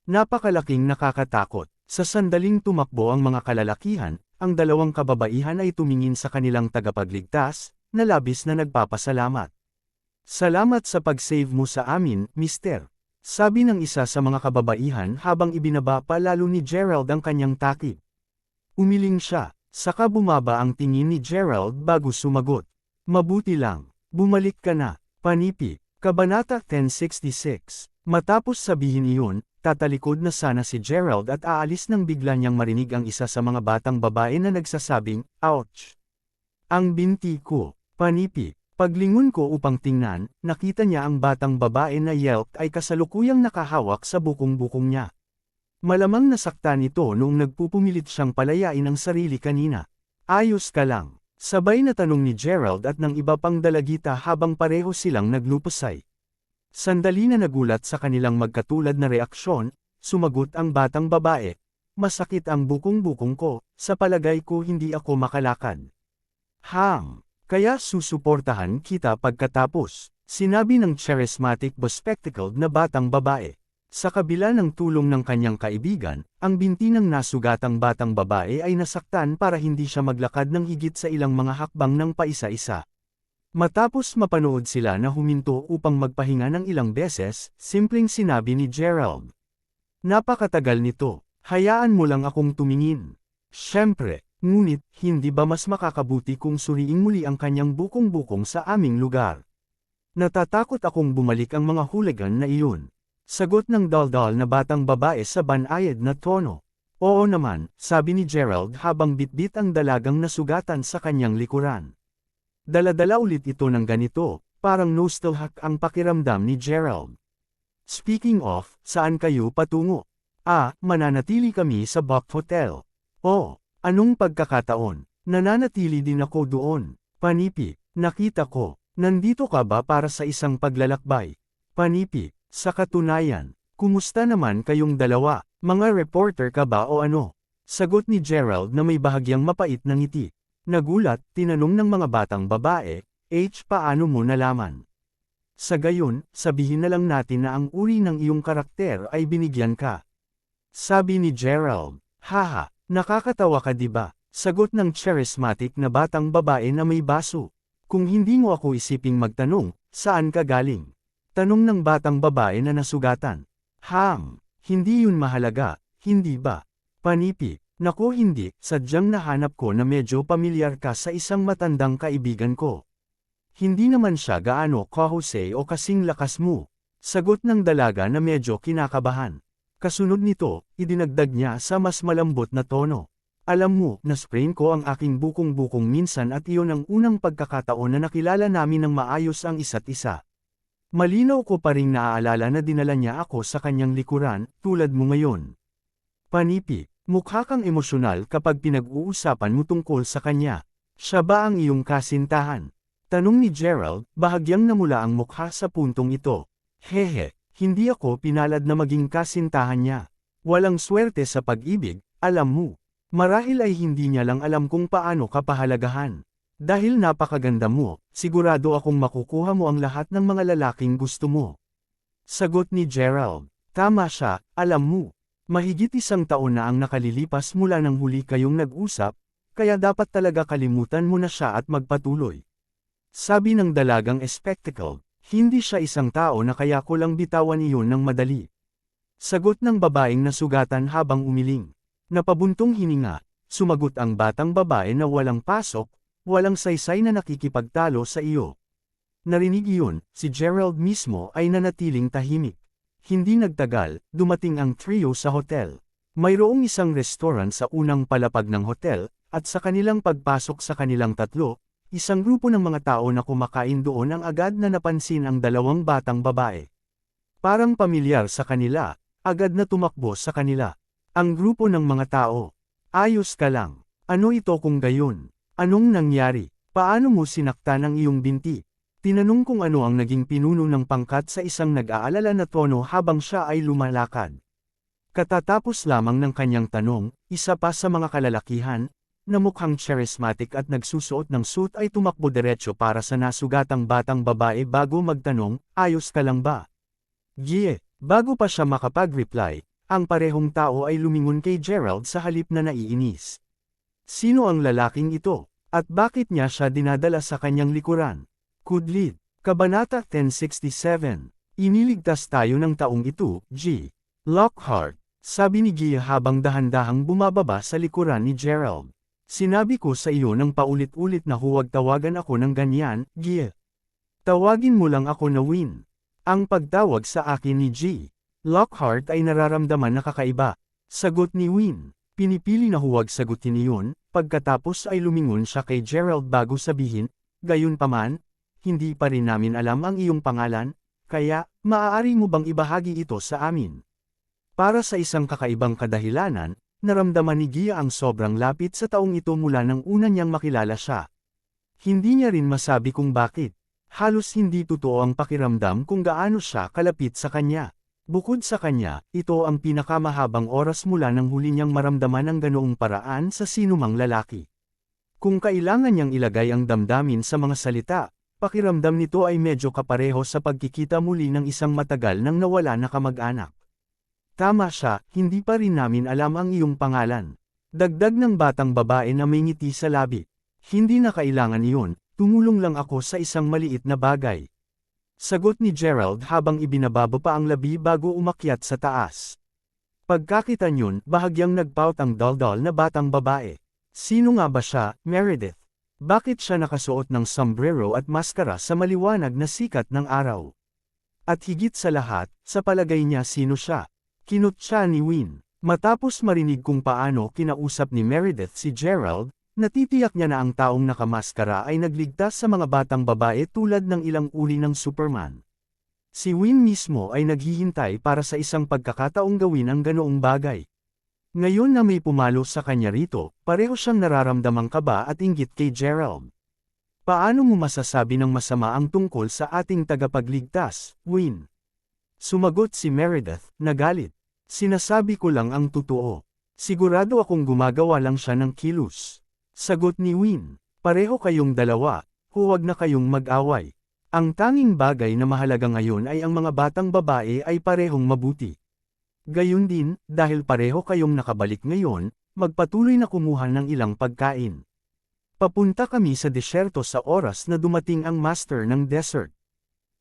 S1: Napakalaking nakakatakot. Sa sandaling tumakbo ang mga kalalakihan, ang dalawang kababaihan ay tumingin sa kanilang tagapagligtas, na labis na nagpapasalamat. Salamat sa pag-save mo sa amin, mister. Sabi ng isa sa mga kababaihan habang ibinaba pa lalo ni Gerald ang kanyang takip. Umiling siya, saka bumaba ang tingin ni Gerald bago sumagot. Mabuti lang, bumalik ka na, panipi. Kabanata 1066. Matapos sabihin iyon, tatalikod na sana si Gerald at aalis nang bigla niyang marinig ang isa sa mga batang babae na nagsasabing, ouch! Ang binti ko, panipi. Paglingon ko upang tingnan, nakita niya ang batang babae na yelp ay kasalukuyang nakahawak sa bukong-bukong niya. Malamang nasaktan ito noong nagpupumilit siyang palayain ang sarili kanina. Ayos ka lang. Sabay na tanong ni Gerald at ng iba pang dalagita habang pareho silang naglupasay. Sandali na nagulat sa kanilang magkatulad na reaksyon, sumagot ang batang babae, masakit ang bukong-bukong ko, sa palagay ko hindi ako makalakad. Kaya susuportahan kita pagkatapos, sinabi ng charismatic bespectacled na batang babae. Sa kabila ng tulong ng kanyang kaibigan, ang binti ng nasugatang batang babae ay nasaktan para hindi siya maglakad ng higit sa ilang mga hakbang ng paisa-isa. Matapos mapanood sila na huminto upang magpahinga ng ilang beses, simpleng sinabi ni Gerald. Napakatagal nito, hayaan mo lang akong tumingin. Siyempre, ngunit, hindi ba mas makakabuti kung suriing muli ang kanyang bukong-bukong sa aming lugar? Natatakot akong bumalik ang mga hooligan na iyon. Sagot ng daldal na batang babae sa banayad na tono. Oo naman, sabi ni Gerald habang bitbit ang dalagang nasugatan sa kanyang likuran. Dala-dala ulit ito ng ganito, parang nostalgic ang pakiramdam ni Gerald. Speaking of, saan kayo patungo? Mananatili kami sa Buck Hotel. Oh, anong pagkakataon? Nananatili din ako doon. Panipi, nakita ko. Nandito ka ba para sa isang paglalakbay? Panipi, sa katunayan, kumusta naman kayong dalawa? Mga reporter ka ba o ano? Sagot ni Gerald na may bahagyang mapait na ngiti. Nagulat, tinanong ng mga batang babae, paano mo nalaman? Sa gayon, sabihin na lang natin na ang uri ng iyong karakter ay binigyan ka. Sabi ni Gerald, haha, nakakatawa ka diba? Sagot ng charismatic na batang babae na may baso. Kung hindi mo ako isiping magtanong, saan ka galing? Tanong ng batang babae na nasugatan. Hindi yun mahalaga, hindi ba? Panipi, Naku hindi, sadyang nahanap ko na medyo pamilyar ka sa isang matandang kaibigan ko. Hindi naman siya gaano kahusay o kasing lakas mo. Sagot ng dalaga na medyo kinakabahan. Kasunod nito, idinagdag niya sa mas malambot na tono. Alam mo, na-sprain ko ang aking bukong-bukong minsan at iyon ang unang pagkakataon na nakilala namin ng maayos ang isa't isa. Malinaw ko pa ring naaalala na dinala niya ako sa kanyang likuran, tulad mo ngayon. Panipi, mukha kang emosyonal kapag pinag-uusapan mo tungkol sa kanya. Siya ba ang iyong kasintahan? Tanong ni Gerald, bahagyang namula ang mukha sa puntong ito. Hehe, hindi ako pinalad na maging kasintahan niya. Walang swerte sa pag-ibig, alam mo. Marahil ay hindi niya lang alam kung paano ka pahalagahan. Dahil napakaganda mo, sigurado akong makukuha mo ang lahat ng mga lalaking gusto mo. Sagot ni Gerald. Tama siya, alam mo. Mahigit 1 taon na ang nakalilipas mula nang huli kayong nag-usap, kaya dapat talaga kalimutan mo na siya at magpatuloy. Sabi ng dalagang spectacled, hindi siya isang tao na kaya ko lang bitawan iyon ng madali. Sagot ng babaeng nasugatan habang umiling. Napabuntong hininga, sumagot ang batang babae na walang pasok, walang saysay na nakikipagtalo sa iyo. Narinig iyon, si Gerald mismo ay nanatiling tahimik. Hindi nagtagal, dumating ang trio sa hotel. Mayroong isang restaurant sa unang palapag ng hotel, at sa kanilang pagpasok sa kanilang tatlo, isang grupo ng mga tao na kumakain doon ang agad na napansin ang dalawang batang babae. Parang pamilyar sa kanila, agad na tumakbo sa kanila. Ang grupo ng mga tao. Ayos ka lang. Ano ito kung gayon? Anong nangyari? Paano mo sinaktan ang iyong binti? Tinanong kung ano ang naging pinuno ng pangkat sa isang nag-aalala na tono habang siya ay lumalakad. Katatapos lamang ng kanyang tanong, isa pa sa mga kalalakihan, na mukhang charismatic at nagsusuot ng suit ay tumakbo diretso para sa nasugatang batang babae bago magtanong, ayos ka lang ba? Gie, bago pa siya makapag-reply, ang parehong tao ay lumingon kay Gerald sa halip na naiinis. Sino ang lalaking ito? At bakit niya siya dinadala sa kanyang likuran? Kudlid. Kabanata 1067. Iniligtas tayo ng taong ito, G. Lockhart. Sabi ni Gia habang dahan-dahang bumababa sa likuran ni Gerald. Sinabi ko sa iyo ng paulit-ulit na huwag tawagan ako ng ganyan, Gia. Tawagin mo lang ako na Win. Ang pagtawag sa akin ni G. Lockhart ay nararamdaman na kakaiba. Sagot ni Win. Pinipili na huwag sagutin iyon, pagkatapos ay lumingon siya kay Gerald bago sabihin, gayunpaman, hindi pa rin namin alam ang iyong pangalan, kaya, maaari mo bang ibahagi ito sa amin? Para sa isang kakaibang kadahilanan, naramdaman ni Gia ang sobrang lapit sa taong ito mula nang una niyang makilala siya. Hindi niya rin masabi kung bakit. Halos hindi totoo ang pakiramdam kung gaano siya kalapit sa kanya. Bukod sa kanya, ito ang pinakamahabang oras mula nang huli niyang maramdaman ang ganoong paraan sa sinumang lalaki. Kung kailangan niyang ilagay ang damdamin sa mga salita, pakiramdam nito ay medyo kapareho sa pagkikita muli ng isang matagal nang nawala na kamag-anak. Tama siya, hindi pa rin namin alam ang iyong pangalan. Dagdag ng batang babae na may ngiti sa labi. Hindi na kailangan iyon, tumulong lang ako sa isang maliit na bagay. Sagot ni Gerald habang ibinababa pa ang labi bago umakyat sa taas. Pagkakita niyon, bahagyang nagpout ang daldal na batang babae. Sino nga ba siya, Meredith? Bakit siya nakasuot ng sombrero at maskara sa maliwanag na sikat ng araw? At higit sa lahat, sa palagay niya sino siya? Kinutya ni Win. Matapos marinig kung paano kinausap ni Meredith si Gerald, natitiyak niya na ang taong nakamaskara ay nagligtas sa mga batang babae tulad ng ilang uri ng Superman. Si Win mismo ay naghihintay para sa isang pagkakataong gawin ang ganoong bagay. Ngayon na may pumalo sa kanya rito, pareho siyang nararamdamang kaba at inggit kay Gerald. Paano mo masasabi ng masama ang tungkol sa ating tagapagligtas, Win? Sumagot si Meredith, nagalit. Sinasabi ko lang ang totoo. Sigurado akong gumagawa lang siya ng kilos. Sagot ni Win, pareho kayong dalawa, huwag na kayong mag-away. Ang tanging bagay na mahalaga ngayon ay ang mga batang babae ay parehong mabuti. Gayun din, dahil pareho kayong nakabalik ngayon, magpatuloy na kumuha ng ilang pagkain. Papunta kami sa desyerto sa oras na dumating ang master ng desert.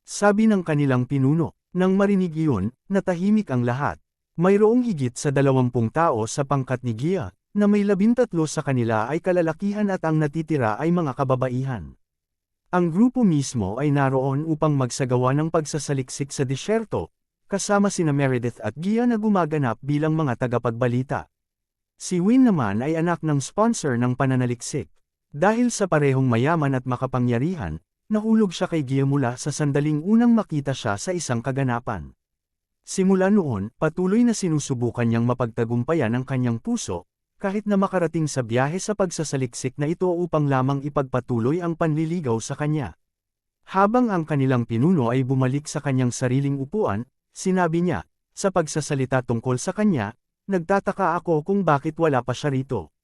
S1: Sabi ng kanilang pinuno, nang marinig iyon, natahimik ang lahat. Mayroong higit sa 20 tao sa pangkat ni Gia, na may 13 sa kanila ay kalalakihan at ang natitira ay mga kababaihan. Ang grupo mismo ay naroon upang magsagawa ng pagsasaliksik sa disyerto, kasama sina Meredith at Gia na gumaganap bilang mga tagapagbalita. Si Win naman ay anak ng sponsor ng pananaliksik. Dahil sa parehong mayaman at makapangyarihan, nahulog siya kay Gia mula sa sandaling unang makita siya sa isang kaganapan. Simula noon, patuloy na sinusubukan niyang mapagtagumpayan ang kanyang puso, kahit na makarating sa biyahe sa pagsasaliksik na ito upang lamang ipagpatuloy ang panliligaw sa kanya. Habang ang kanilang pinuno ay bumalik sa kanyang sariling upuan, sinabi niya, sa pagsasalita tungkol sa kanya, nagtataka ako kung bakit wala pa siya rito.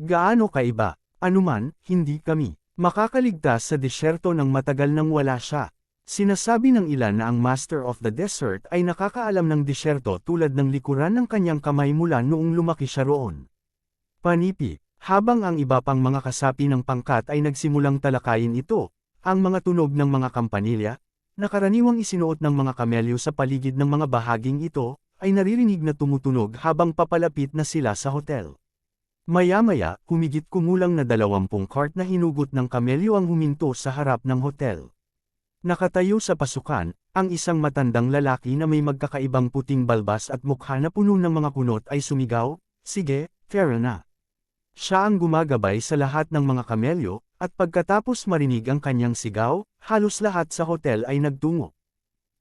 S1: Gaano kaiba? Anuman, hindi kami makakaligtas sa disyerto ng matagal nang wala siya. Sinasabi ng ilan na ang Master of the Desert ay nakakaalam ng disyerto tulad ng likuran ng kanyang kamay mula noong lumaki siya roon. Panipi, habang ang iba pang mga kasapi ng pangkat ay nagsimulang talakayin ito, ang mga tunog ng mga kampanilya, na karaniwang isinuot ng mga kamelyo sa paligid ng mga bahaging ito, ay naririnig na tumutunog habang papalapit na sila sa hotel. Maya-maya, humigit kumulang na 20 cart na hinugot ng kamelyo ang huminto sa harap ng hotel. Nakatayo sa pasukan, ang isang matandang lalaki na may magkakaibang puting balbas at mukha na puno ng mga kunot ay sumigaw, "Sige, Pharaoh na." Siya ang gumagabay sa lahat ng mga kamelyo, at pagkatapos marinig ang kanyang sigaw, halos lahat sa hotel ay nagtungo.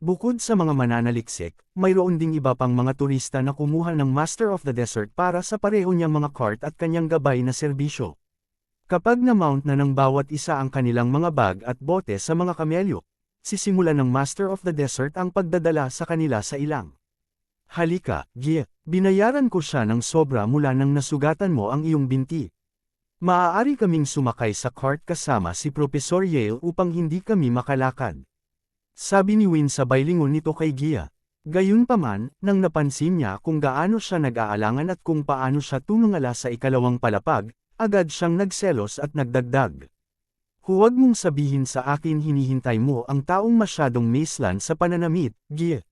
S1: Bukod sa mga mananaliksik, mayroon ding iba pang mga turista na kumuha ng Master of the Desert para sa pareho niyang mga cart at kanyang gabay na serbisyo. Kapag na-mount na ng bawat isa ang kanilang mga bag at bote sa mga kamelyo, sisimulan ng Master of the Desert ang pagdadala sa kanila sa ilang. "Halika, Gia, binayaran ko siya ng sobra mula nang nasugatan mo ang iyong binti. Maaari kaming sumakay sa cart kasama si Professor Yale upang hindi kami makalakad." Sabi ni Win sabay lingon nito kay Gia. Gayunpaman, nang napansin niya kung gaano siya nag-aalangan at kung paano siya tumungala sa ikalawang palapag, agad siyang nagselos at nagdagdag. "Huwag mong sabihin sa akin hinihintay mo ang taong masyadong maislan sa pananamit, Gia."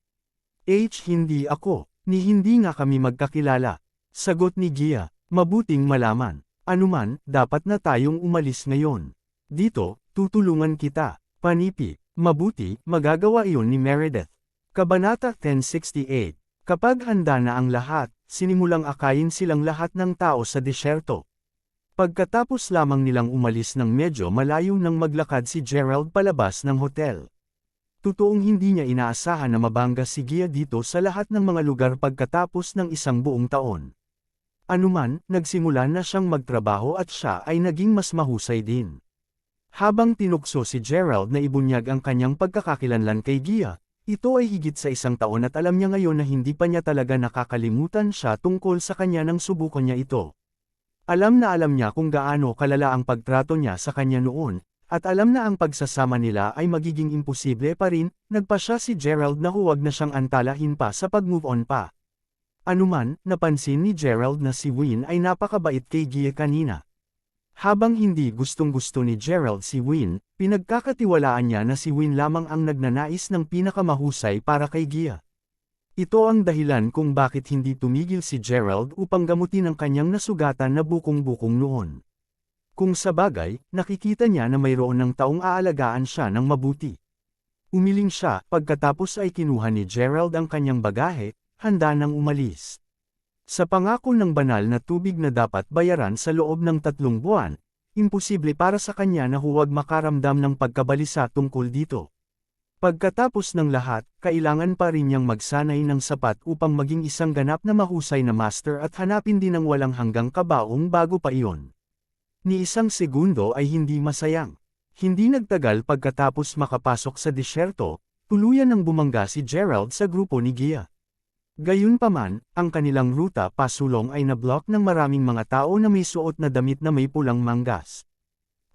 S1: Hindi ako, ni hindi nga kami magkakilala. Sagot ni Gia, "Mabuting malaman. Anuman, dapat na tayong umalis ngayon. Dito, tutulungan kita." Panipi, mabuti, magagawa iyon ni Meredith. Kabanata 1068. Kapag handa na ang lahat, sinimulang akayin silang lahat ng tao sa disyerto. Pagkatapos lamang nilang umalis ng medyo malayo nang maglakad si Gerald palabas ng hotel. Totoong hindi niya inaasahan na mabangga si Gia dito sa lahat ng mga lugar pagkatapos ng isang buong taon. Anuman, nagsimula na siyang magtrabaho at siya ay naging mas mahusay din. Habang tinukso si Gerald na ibunyag ang kanyang pagkakakilanlan kay Gia, ito ay higit sa isang taon at alam niya ngayon na hindi pa niya talaga nakakalimutan siya tungkol sa kanya nang subukan niya ito. Alam niya kung gaano kalala ang pagtrato niya sa kanya noon, at alam na ang pagsasama nila ay magiging imposible pa rin, nagpasya si Gerald na huwag na siyang antalahin pa sa pag-move on pa. Anuman, napansin ni Gerald na si Win ay napakabait kay Gia kanina. Habang hindi gustong-gusto ni Gerald si Win, pinagkakatiwalaan niya na si Win lamang ang nagnanais ng pinakamahusay para kay Gia. Ito ang dahilan kung bakit hindi tumigil si Gerald upang gamutin ang kanyang nasugatan na bukong-bukong noon. Kung sabagay, nakikita niya na mayroon ng taong aalagaan siya ng mabuti. Umiling siya, pagkatapos ay kinuha ni Gerald ang kanyang bagahe, handa nang umalis. Sa pangako ng banal na tubig na dapat bayaran sa loob ng 3 buwan, imposible para sa kanya na huwag makaramdam ng pagkabalisa tungkol dito. Pagkatapos ng lahat, kailangan pa rin niyang magsanay ng sapat upang maging isang ganap na mahusay na master at hanapin din ang walang hanggang kabaong bago pa iyon. Ni isang segundo ay hindi masayang. Hindi nagtagal pagkatapos makapasok sa disyerto, tuluyan nang bumangga si Gerald sa grupo ni Gia. Gayunpaman, ang kanilang ruta pasulong ay nablock ng maraming mga tao na may suot na damit na may pulang manggas.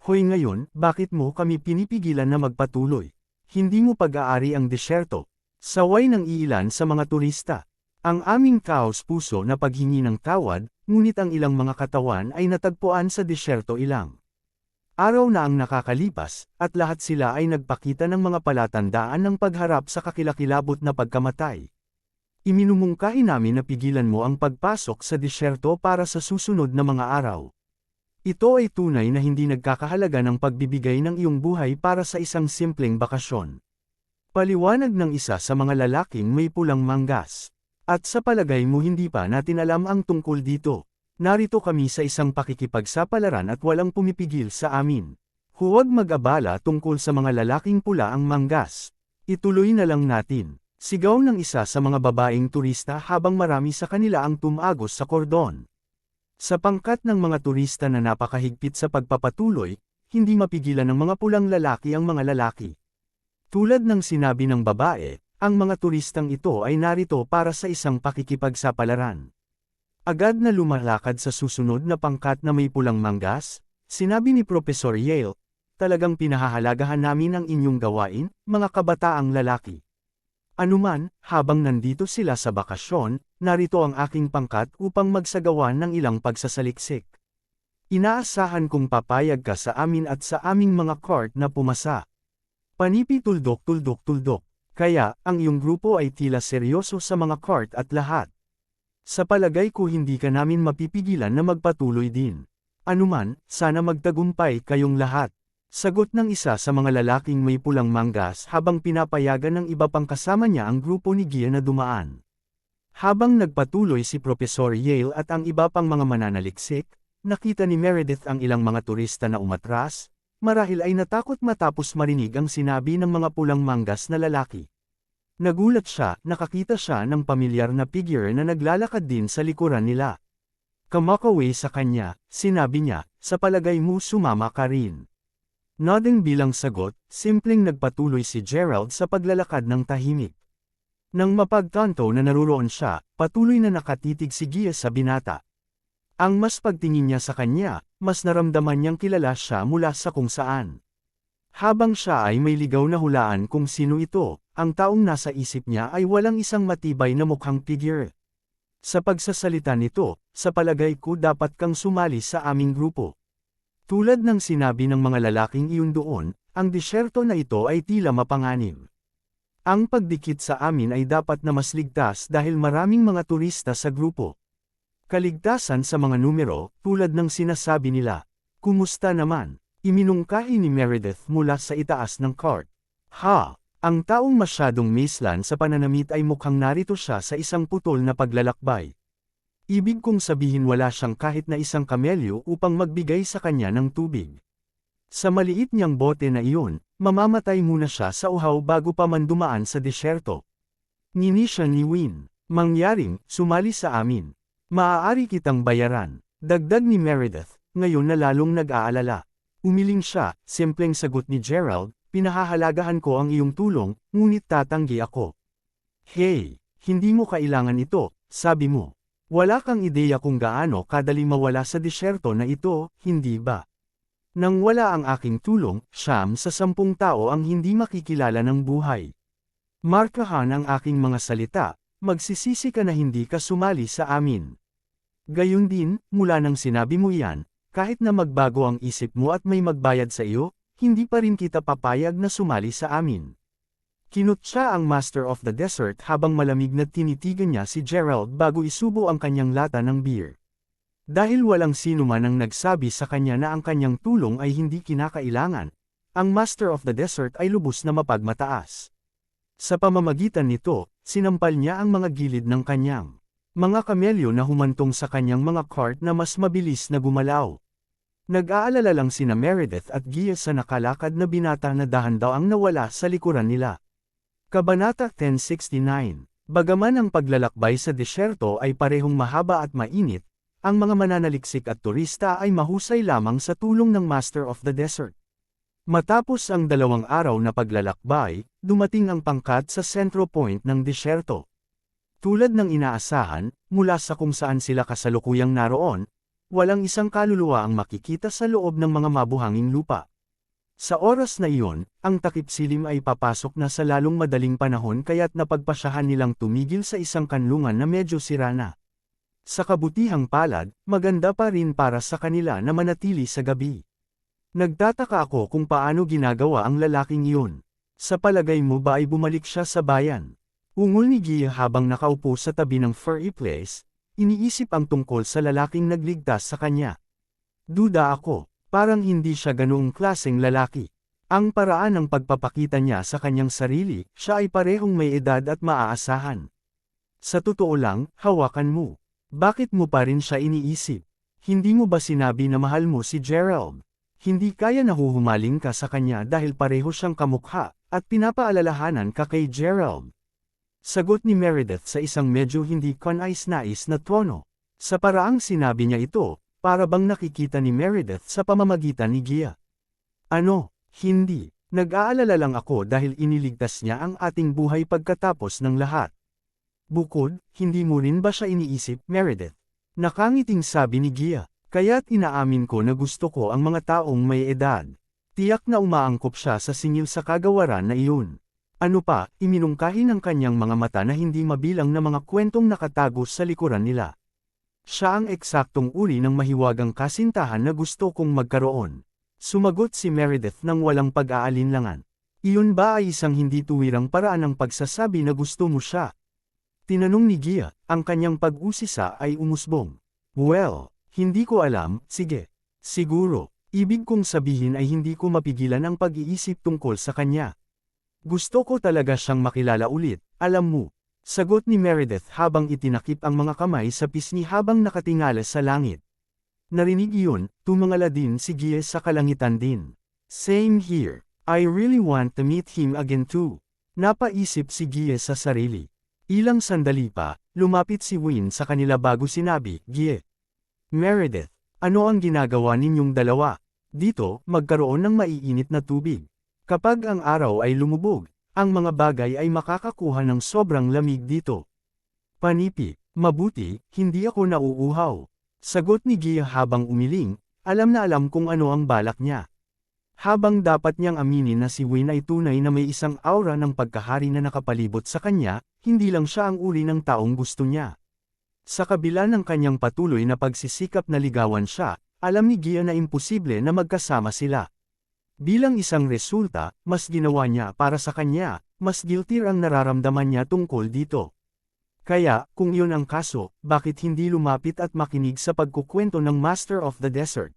S1: "Hoy ngayon, bakit mo kami pinipigilan na magpatuloy? Hindi mo pag-aari ang disyerto." Saway ng iilan sa mga turista. Ang aming kaos puso na paghingi ng tawad, ngunit ang ilang mga katawan ay natagpuan sa disyerto ilang araw na ang nakakalipas, at lahat sila ay nagpakita ng mga palatandaan ng pagharap sa kakilakilabot na pagkamatay. Iminumungkahi namin na pigilan mo ang pagpasok sa disyerto para sa susunod na mga araw. Ito ay tunay na hindi nagkakahalaga ng pagbibigay ng iyong buhay para sa isang simpleng bakasyon. Paliwanag ng isa sa mga lalaking may pulang manggas. At sa palagay mo hindi pa natin alam ang tungkol dito. Narito kami sa isang pakikipagsapalaran at walang pumipigil sa amin. Huwag mag-abala tungkol sa mga lalaking pula ang manggas. Ituloy na lang natin. Sigaw ng isa sa mga babaeng turista habang marami sa kanila ang tumagos sa kordon. Sa pangkat ng mga turista na napakahigpit sa pagpapatuloy, hindi mapigilan ng mga pulang lalaki ang mga lalaki. Tulad ng sinabi ng babae, ang mga turistang ito ay narito para sa isang pakikipagsapalaran. Agad na lumalakad sa susunod na pangkat na may pulang manggas, sinabi ni Professor Yale, talagang pinahahalagahan namin ang inyong gawain, mga kabataang lalaki. Anuman, habang nandito sila sa bakasyon, narito ang aking pangkat upang magsagawa ng ilang pagsasaliksik. Inaasahan kong papayag ka sa amin at sa aming mga court na pumasa. Panipi tuldok. Kaya, ang iyong grupo ay tila seryoso sa mga court at lahat. Sa palagay ko hindi ka namin mapipigilan na magpatuloy din. Anuman, sana magtagumpay kayong lahat. Sagot ng isa sa mga lalaking may pulang manggas habang pinapayagan ng iba pang kasama niya ang grupo ni Gia na dumaan. Habang nagpatuloy si Professor Yale at ang iba pang mga mananaliksik, nakita ni Meredith ang ilang mga turista na umatras, marahil ay natakot matapos marinig ang sinabi ng mga pulang manggas na lalaki. Nagulat siya, nakakita siya ng pamilyar na figure na naglalakad din sa likuran nila. Kamakaway sa kanya, sinabi niya, sa palagay mo sumama ka rin. Nodding bilang sagot, simpleng nagpatuloy si Gerald sa paglalakad ng tahimik. Nang mapagtanto na naruroon siya, patuloy na nakatitig si Gia sa binata. Ang mas pagtingin niya sa kanya, mas naramdaman niyang kilala siya mula sa kung saan. Habang siya ay may ligaw na hulaan kung sino ito, ang taong nasa isip niya ay walang isang matibay na mukhang figure. Sa pagsasalita nito, sa palagay ko dapat kang sumali sa aming grupo. Tulad ng sinabi ng mga lalaking iyon doon, ang disyerto na ito ay tila mapanganib. Ang pagdikit sa amin ay dapat na mas ligtas dahil maraming mga turista sa grupo. Kaligtasan sa mga numero, tulad ng sinasabi nila. Kumusta naman? Iminungkahi ni Meredith mula sa itaas ng cart. Ha! Ang taong masyadong mislan sa pananamit ay mukhang narito siya sa isang putol na paglalakbay. Ibig kong sabihin wala siyang kahit na isang kamelyo upang magbigay sa kanya ng tubig. Sa maliit niyang bote na iyon, mamamatay muna siya sa uhaw bago pa man dumaan sa disyerto. Nini siya ni Win. Mangyaring, sumali sa amin. Maaari kitang bayaran. Dagdag ni Meredith, ngayon na lalong nag-aalala. Umiling siya, simpleng sagot ni Gerald, pinahahalagahan ko ang iyong tulong, ngunit tatanggi ako. Hey, hindi mo kailangan ito, sabi mo. Wala kang ideya kung gaano kadali mawala sa disyerto na ito, hindi ba? Nang wala ang aking tulong, 9 sa 10 tao ang hindi makikilala ng buhay. Markahan ang aking mga salita, magsisisi ka na hindi ka sumali sa amin. Gayun din, mula nang sinabi mo yan, kahit na magbago ang isip mo at may magbayad sa iyo, hindi pa rin kita papayag na sumali sa amin. Kinutya ang Master of the Desert habang malamig na tinitigan niya si Gerald bago isubo ang kanyang lata ng beer. Dahil walang sino man ang nagsabi sa kanya na ang kanyang tulong ay hindi kinakailangan, ang Master of the Desert ay lubos na mapagmataas. Sa pamamagitan nito, sinampal niya ang mga gilid ng kanyang mga kamelyo na humantong sa kanyang mga cart na mas mabilis na gumalaw. Nag-aalala lang sina Meredith at Gia sa nakalakad na binata na dahan-daw ang nawala sa likuran nila. Kabanata 1069. Bagaman ang paglalakbay sa disyerto ay parehong mahaba at mainit, ang mga mananaliksik at turista ay mahusay lamang sa tulong ng Master of the Desert. Matapos ang 2 araw na paglalakbay, dumating ang pangkat sa sentro point ng disyerto. Tulad ng inaasahan, mula sa kung saan sila kasalukuyang naroon, walang isang kaluluwa ang makikita sa loob ng mga mabuhanging lupa. Sa oras na iyon, ang takip silim ay papasok na sa lalong madaling panahon kaya't napagpasyahan nilang tumigil sa isang kanlungan na medyo sira na. Sa kabutihang palad, maganda pa rin para sa kanila na manatili sa gabi. Nagtataka ako kung paano ginagawa ang lalaking iyon. Sa palagay mo ba ay bumalik siya sa bayan? Ungol ni Gia habang nakaupo sa tabi ng furry place, iniisip ang tungkol sa lalaking nagligtas sa kanya. Duda ako, parang hindi siya ganoong klaseng lalaki. Ang paraan ng pagpapakita niya sa kanyang sarili, siya ay parehong may edad at maaasahan. Sa totoo lang, hawakan mo. Bakit mo pa rin siya iniisip? Hindi mo ba sinabi na mahal mo si Gerald? Hindi kaya nahuhumaling ka sa kanya dahil pareho siyang kamukha, at pinapaalalahanan ka kay Gerald. Sagot ni Meredith sa isang medyo hindi kanais-nais na tono. Sa paraang sinabi niya ito, para bang nakikita ni Meredith sa pamamagitan ni Gia. Ano, hindi. Nag-aalala lang ako dahil iniligtas niya ang ating buhay pagkatapos ng lahat. Bukod, hindi mo rin ba siya iniisip, Meredith? Nakangiting sabi ni Gia, kaya't inaamin ko na gusto ko ang mga taong may edad. Tiyak na umaangkop siya sa singil sa kagawaran na iyon. Ano pa, iminungkahi ng kanyang mga mata na hindi mabilang na mga kwentong nakatago sa likuran nila. Siya ang eksaktong uri ng mahiwagang kasintahan na gusto kong magkaroon. Sumagot si Meredith nang walang pag-aalinlangan. Iyon ba ay isang hindi tuwirang paraan ng pagsasabi na gusto mo siya? Tinanong ni Gia, ang kanyang pag-usisa ay umusbong. Well, hindi ko alam, sige. Siguro, ibig kong sabihin ay hindi ko mapigilan ang pag-iisip tungkol sa kanya. Gusto ko talaga siyang makilala ulit, alam mo. Sagot ni Meredith habang itinakip ang mga kamay sa pisngi habang nakatingala sa langit. Narinig iyon, tumangala din si Gia sa kalangitan din. Same here, I really want to meet him again too. Napaisip si Gia sa sarili. Ilang sandali pa, lumapit si Win sa kanila bago sinabi, Gia. Meredith, ano ang ginagawa ninyong dalawa? Dito, magkaroon ng maiinit na tubig. Kapag ang araw ay lumubog, ang mga bagay ay makakakuha ng sobrang lamig dito. Panipi, mabuti, hindi ako nauuhaw. Sagot ni Gia habang umiling, alam na alam kung ano ang balak niya. Habang dapat niyang aminin na si Win ay tunay na may isang aura ng pagkahari na nakapalibot sa kanya, hindi lang siya ang uri ng taong gusto niya. Sa kabila ng kanyang patuloy na pagsisikap na ligawan siya, alam ni Gia na imposible na magkasama sila. Bilang isang resulta, mas ginawa niya para sa kanya, mas guilty ang nararamdaman niya tungkol dito. Kaya, kung iyon ang kaso, bakit hindi lumapit at makinig sa pagkukwento ng Master of the Desert?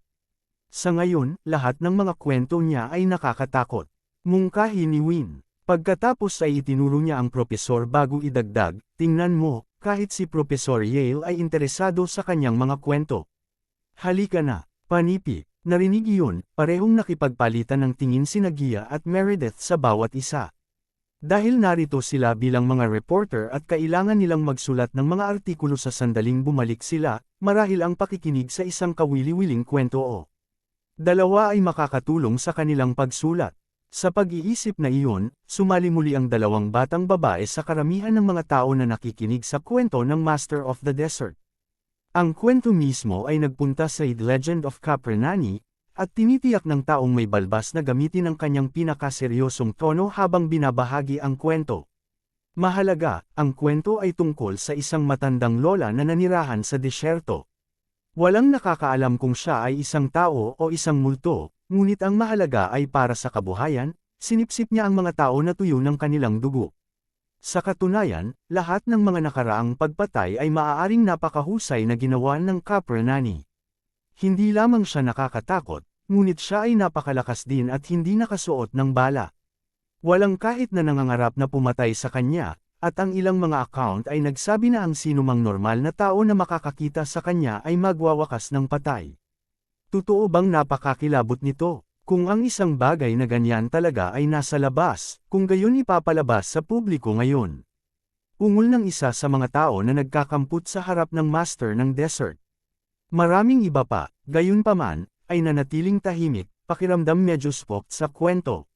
S1: Sa ngayon, lahat ng mga kwento niya ay nakakatakot. Mungkahi ni Win. Pagkatapos ay itinuro niya ang propesor bago idagdag, tingnan mo, kahit si Professor Yale ay interesado sa kanyang mga kwento. Halika na, panipi. Narinig iyon, parehong nakipagpalitan ng tingin sina Gia at Meredith sa bawat isa. Dahil narito sila bilang mga reporter at kailangan nilang magsulat ng mga artikulo sa sandaling bumalik sila, marahil ang pakikinig sa isang kawili-wiling kwento o dalawa ay makakatulong sa kanilang pagsulat. Sa pag-iisip na iyon, sumali muli ang dalawang batang babae sa karamihan ng mga tao na nakikinig sa kwento ng Master of the Desert. Ang kwento mismo ay nagpunta sa The Legend of Capernani, at tinitiyak ng taong may balbas na gamitin ang kanyang pinakaseryosong tono habang binabahagi ang kwento. Mahalaga, ang kwento ay tungkol sa isang matandang lola na nanirahan sa disyerto. Walang nakakaalam kung siya ay isang tao o isang multo, ngunit ang mahalaga ay para sa kabuhayan, sinipsip niya ang mga tao na tuyo ng kanilang dugo. Sa katunayan, lahat ng mga nakaraang pagpatay ay maaaring napakahusay na ginawa ng Capernani. Hindi lamang siya nakakatakot, ngunit siya ay napakalakas din at hindi nakasuot ng bala. Walang kahit na nangangarap na pumatay sa kanya, at ang ilang mga account ay nagsabi na ang sinumang normal na tao na makakakita sa kanya ay magwawakas ng patay. Totoo bang napakakilabot nito? Kung ang isang bagay na ganyan talaga ay nasa labas, kung gayon ipapalabas sa publiko ngayon. Ungol ng isa sa mga tao na nagkakamput sa harap ng Master ng Desert. Maraming iba pa, gayunpaman, ay nanatiling tahimik, pakiramdam medyo spooked sa kwento.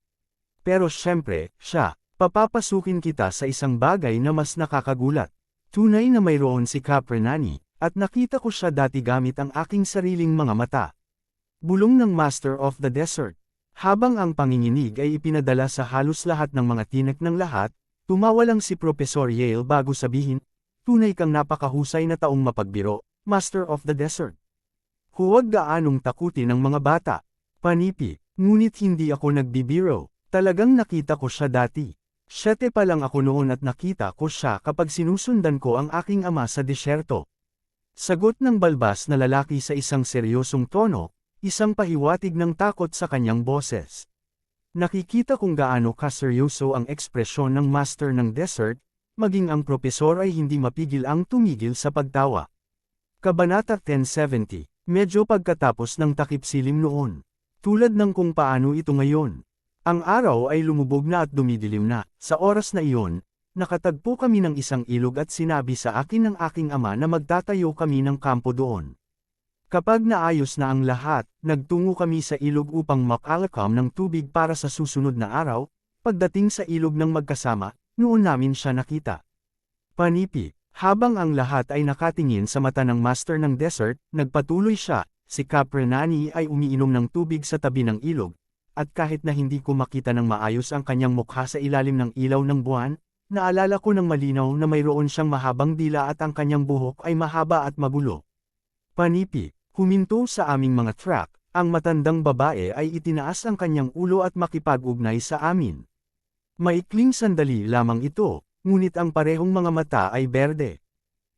S1: Pero syempre, siya, papapasukin kita sa isang bagay na mas nakakagulat. Tunay na mayroon si Capernani, at nakita ko siya dati gamit ang aking sariling mga mata. Bulong ng Master of the Desert. Habang ang panginginig ay ipinadala sa halos lahat ng mga tinek ng lahat, tumawa lang si Professor Yale bago sabihin, tunay kang napakahusay na taong mapagbiro, Master of the Desert. Huwag gaanong takutin ng mga bata. Panipi, ngunit hindi ako nagbibiro, talagang nakita ko siya dati. 7 pa lang ako noon at nakita ko siya kapag sinusundan ko ang aking ama sa disyerto. Sagot ng balbas na lalaki sa isang seryosong tono, isang pahiwatig ng takot sa kanyang boses. Nakikita kung gaano kaseryoso ang ekspresyon ng master ng desert, maging ang propesor ay hindi mapigil ang tumigil sa pagtawa. Kabanata 1070, medyo pagkatapos ng takip silim noon. Tulad ng kung paano ito ngayon. Ang araw ay lumubog na at dumidilim na. Sa oras na iyon, nakatagpo kami ng isang ilog at sinabi sa akin ng aking ama na magtatayo kami ng kampo doon. Kapag naayos na ang lahat, nagtungo kami sa ilog upang makalakam ng tubig para sa susunod na araw. Pagdating sa ilog ng magkasama, noon namin siya nakita. Panipi, habang ang lahat ay nakatingin sa mata ng master ng desert, nagpatuloy siya, si Caprenani ay umiinom ng tubig sa tabi ng ilog. At kahit na hindi ko makita ng maayos ang kanyang mukha sa ilalim ng ilaw ng buwan, naalala ko ng malinaw na mayroon siyang mahabang dila at ang kanyang buhok ay mahaba at magulo. Panipi, huminto sa aming mga truck, ang matandang babae ay itinaas ang kanyang ulo at makipag-ugnay sa amin. Maikling sandali lamang ito, ngunit ang parehong mga mata ay berde.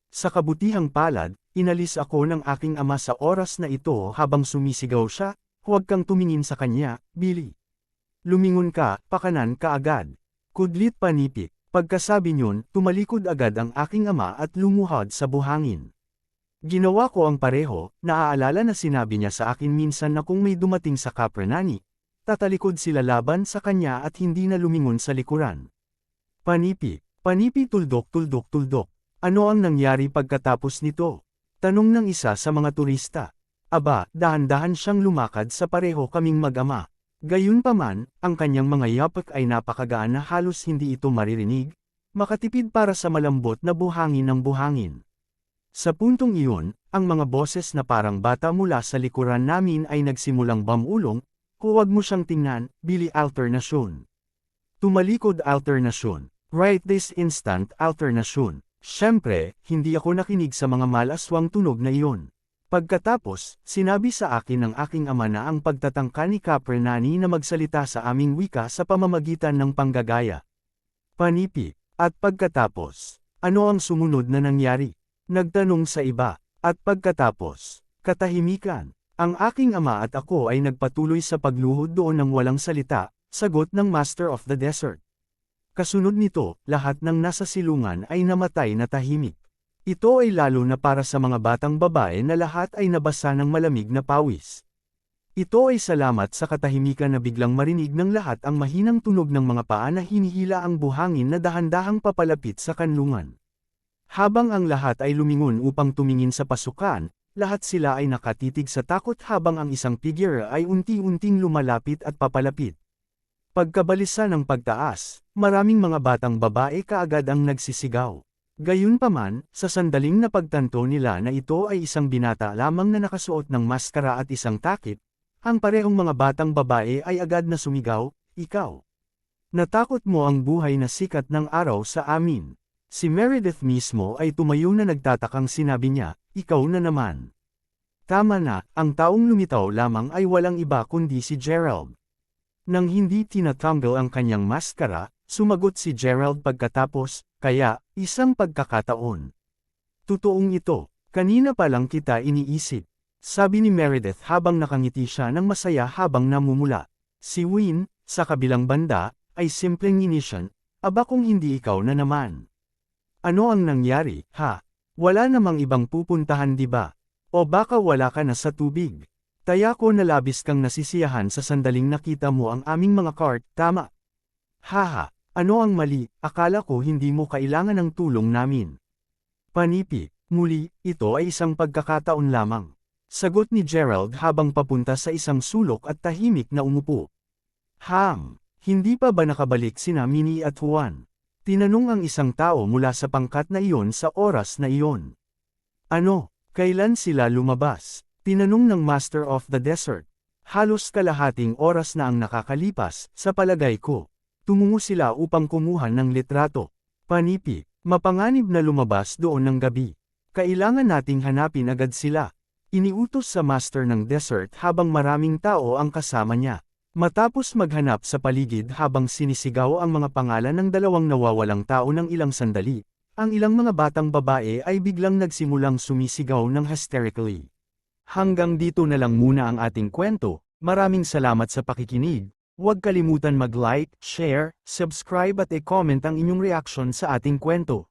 S1: Sa kabutihang palad, inalis ako ng aking ama sa oras na ito habang sumisigaw siya, "Huwag kang tumingin sa kanya, Billy. Lumingon ka, pakanan ka agad." Kudlit Panipi, pagkasabi niyon, tumalikod agad ang aking ama at lumuhod sa buhangin. Ginawa ko ang pareho, naaalala na sinabi niya sa akin minsan na kung may dumating sa Caprenani, tatalikod sila laban sa kanya at hindi na lumingon sa likuran. Panipi, Panipi tuldok tuldok tuldok. Ano ang nangyari pagkatapos nito? Tanong ng isa sa mga turista. Aba, dahan-dahan siyang lumakad sa pareho kaming mag-ama. Gayunpaman, ang kanyang mga yapak ay napakagaan na halos hindi ito maririnig, makatipid para sa malambot na buhangin ng buhangin. Sa puntong iyon, ang mga boses na parang bata mula sa likuran namin ay nagsimulang bamulong, "Huwag mo siyang tingnan, Billy." Alternasyon. Tumalikod alternasyon. Right this instant alternasyon. Siyempre, hindi ako nakinig sa mga malaswang tunog na iyon. Pagkatapos, sinabi sa akin ng aking ama na ang pagtatangka ni Caprenani na magsalita sa aming wika sa pamamagitan ng panggagaya. Panipi, at pagkatapos, ano ang sumunod na nangyari? Nagtanong sa iba, at pagkatapos, katahimikan. Ang aking ama at ako ay nagpatuloy sa pagluhod doon ng walang salita, sagot ng Master of the Desert. Kasunod nito, lahat ng nasa silungan ay namatay na tahimik. Ito ay lalo na para sa mga batang babae na lahat ay nabasa ng malamig na pawis. Ito ay salamat sa katahimikan na biglang marinig ng lahat ang mahinang tunog ng mga paa na hinihila ang buhangin na dahan-dahang papalapit sa kanlungan. Habang ang lahat ay lumingon upang tumingin sa pasukan, lahat sila ay nakatitig sa takot habang ang isang figure ay unti-unting lumalapit at papalapit. Pagkabalisa ng pagtaas, maraming mga batang babae kaagad ang nagsisigaw. Gayunpaman, sa sandaling napagtanto nila na ito ay isang binata lamang na nakasuot ng maskara at isang takip, ang parehong mga batang babae ay agad na sumigaw, "Ikaw! Natakot mo ang buhay na sikat ng araw sa amin." Si Meredith mismo ay tumayo na nagtatakang sinabi niya, "Ikaw na naman." Tama na, ang taong lumitaw lamang ay walang iba kundi si Gerald. Nang hindi tinatanggal ang kanyang maskara, sumagot si Gerald pagkatapos, "Kaya, isang pagkakataon. Totoong ito, kanina pa lang kita iniisip." Sabi ni Meredith habang nakangiti siya ng masaya habang namumula. Si Win, sa kabilang banda, ay simpleng inisyon, "Aba kung hindi ikaw na naman. Ano ang nangyari, ha? Wala namang ibang pupuntahan di ba? O baka wala ka na sa tubig? Taya ko na labis kang nasisiyahan sa sandaling nakita mo ang aming mga cart, tama? Haha. Ano ang mali, akala ko hindi mo kailangan ng tulong namin." Panipi, muli, ito ay isang pagkakataon lamang. Sagot ni Gerald habang papunta sa isang sulok at tahimik na umupo. Hindi pa ba nakabalik sina Minnie at Juan? Tinanong ang isang tao mula sa pangkat na iyon sa oras na iyon. Ano, kailan sila lumabas? Tinanong ng Master of the Desert. Halos kalahating oras na ang nakakalipas, sa palagay ko. Tumungo sila upang kumuha ng litrato. Panipi, mapanganib na lumabas doon ng gabi. Kailangan nating hanapin agad sila. Iniutos sa Master ng Desert habang maraming tao ang kasama niya. Matapos maghanap sa paligid habang sinisigaw ang mga pangalan ng dalawang nawawalang tao ng ilang sandali, ang ilang mga batang babae ay biglang nagsimulang sumisigaw ng hysterically. Hanggang dito na lang muna ang ating kwento, maraming salamat sa pakikinig. Huwag kalimutan mag-like, share, subscribe at i-comment ang inyong reaksyon sa ating kwento.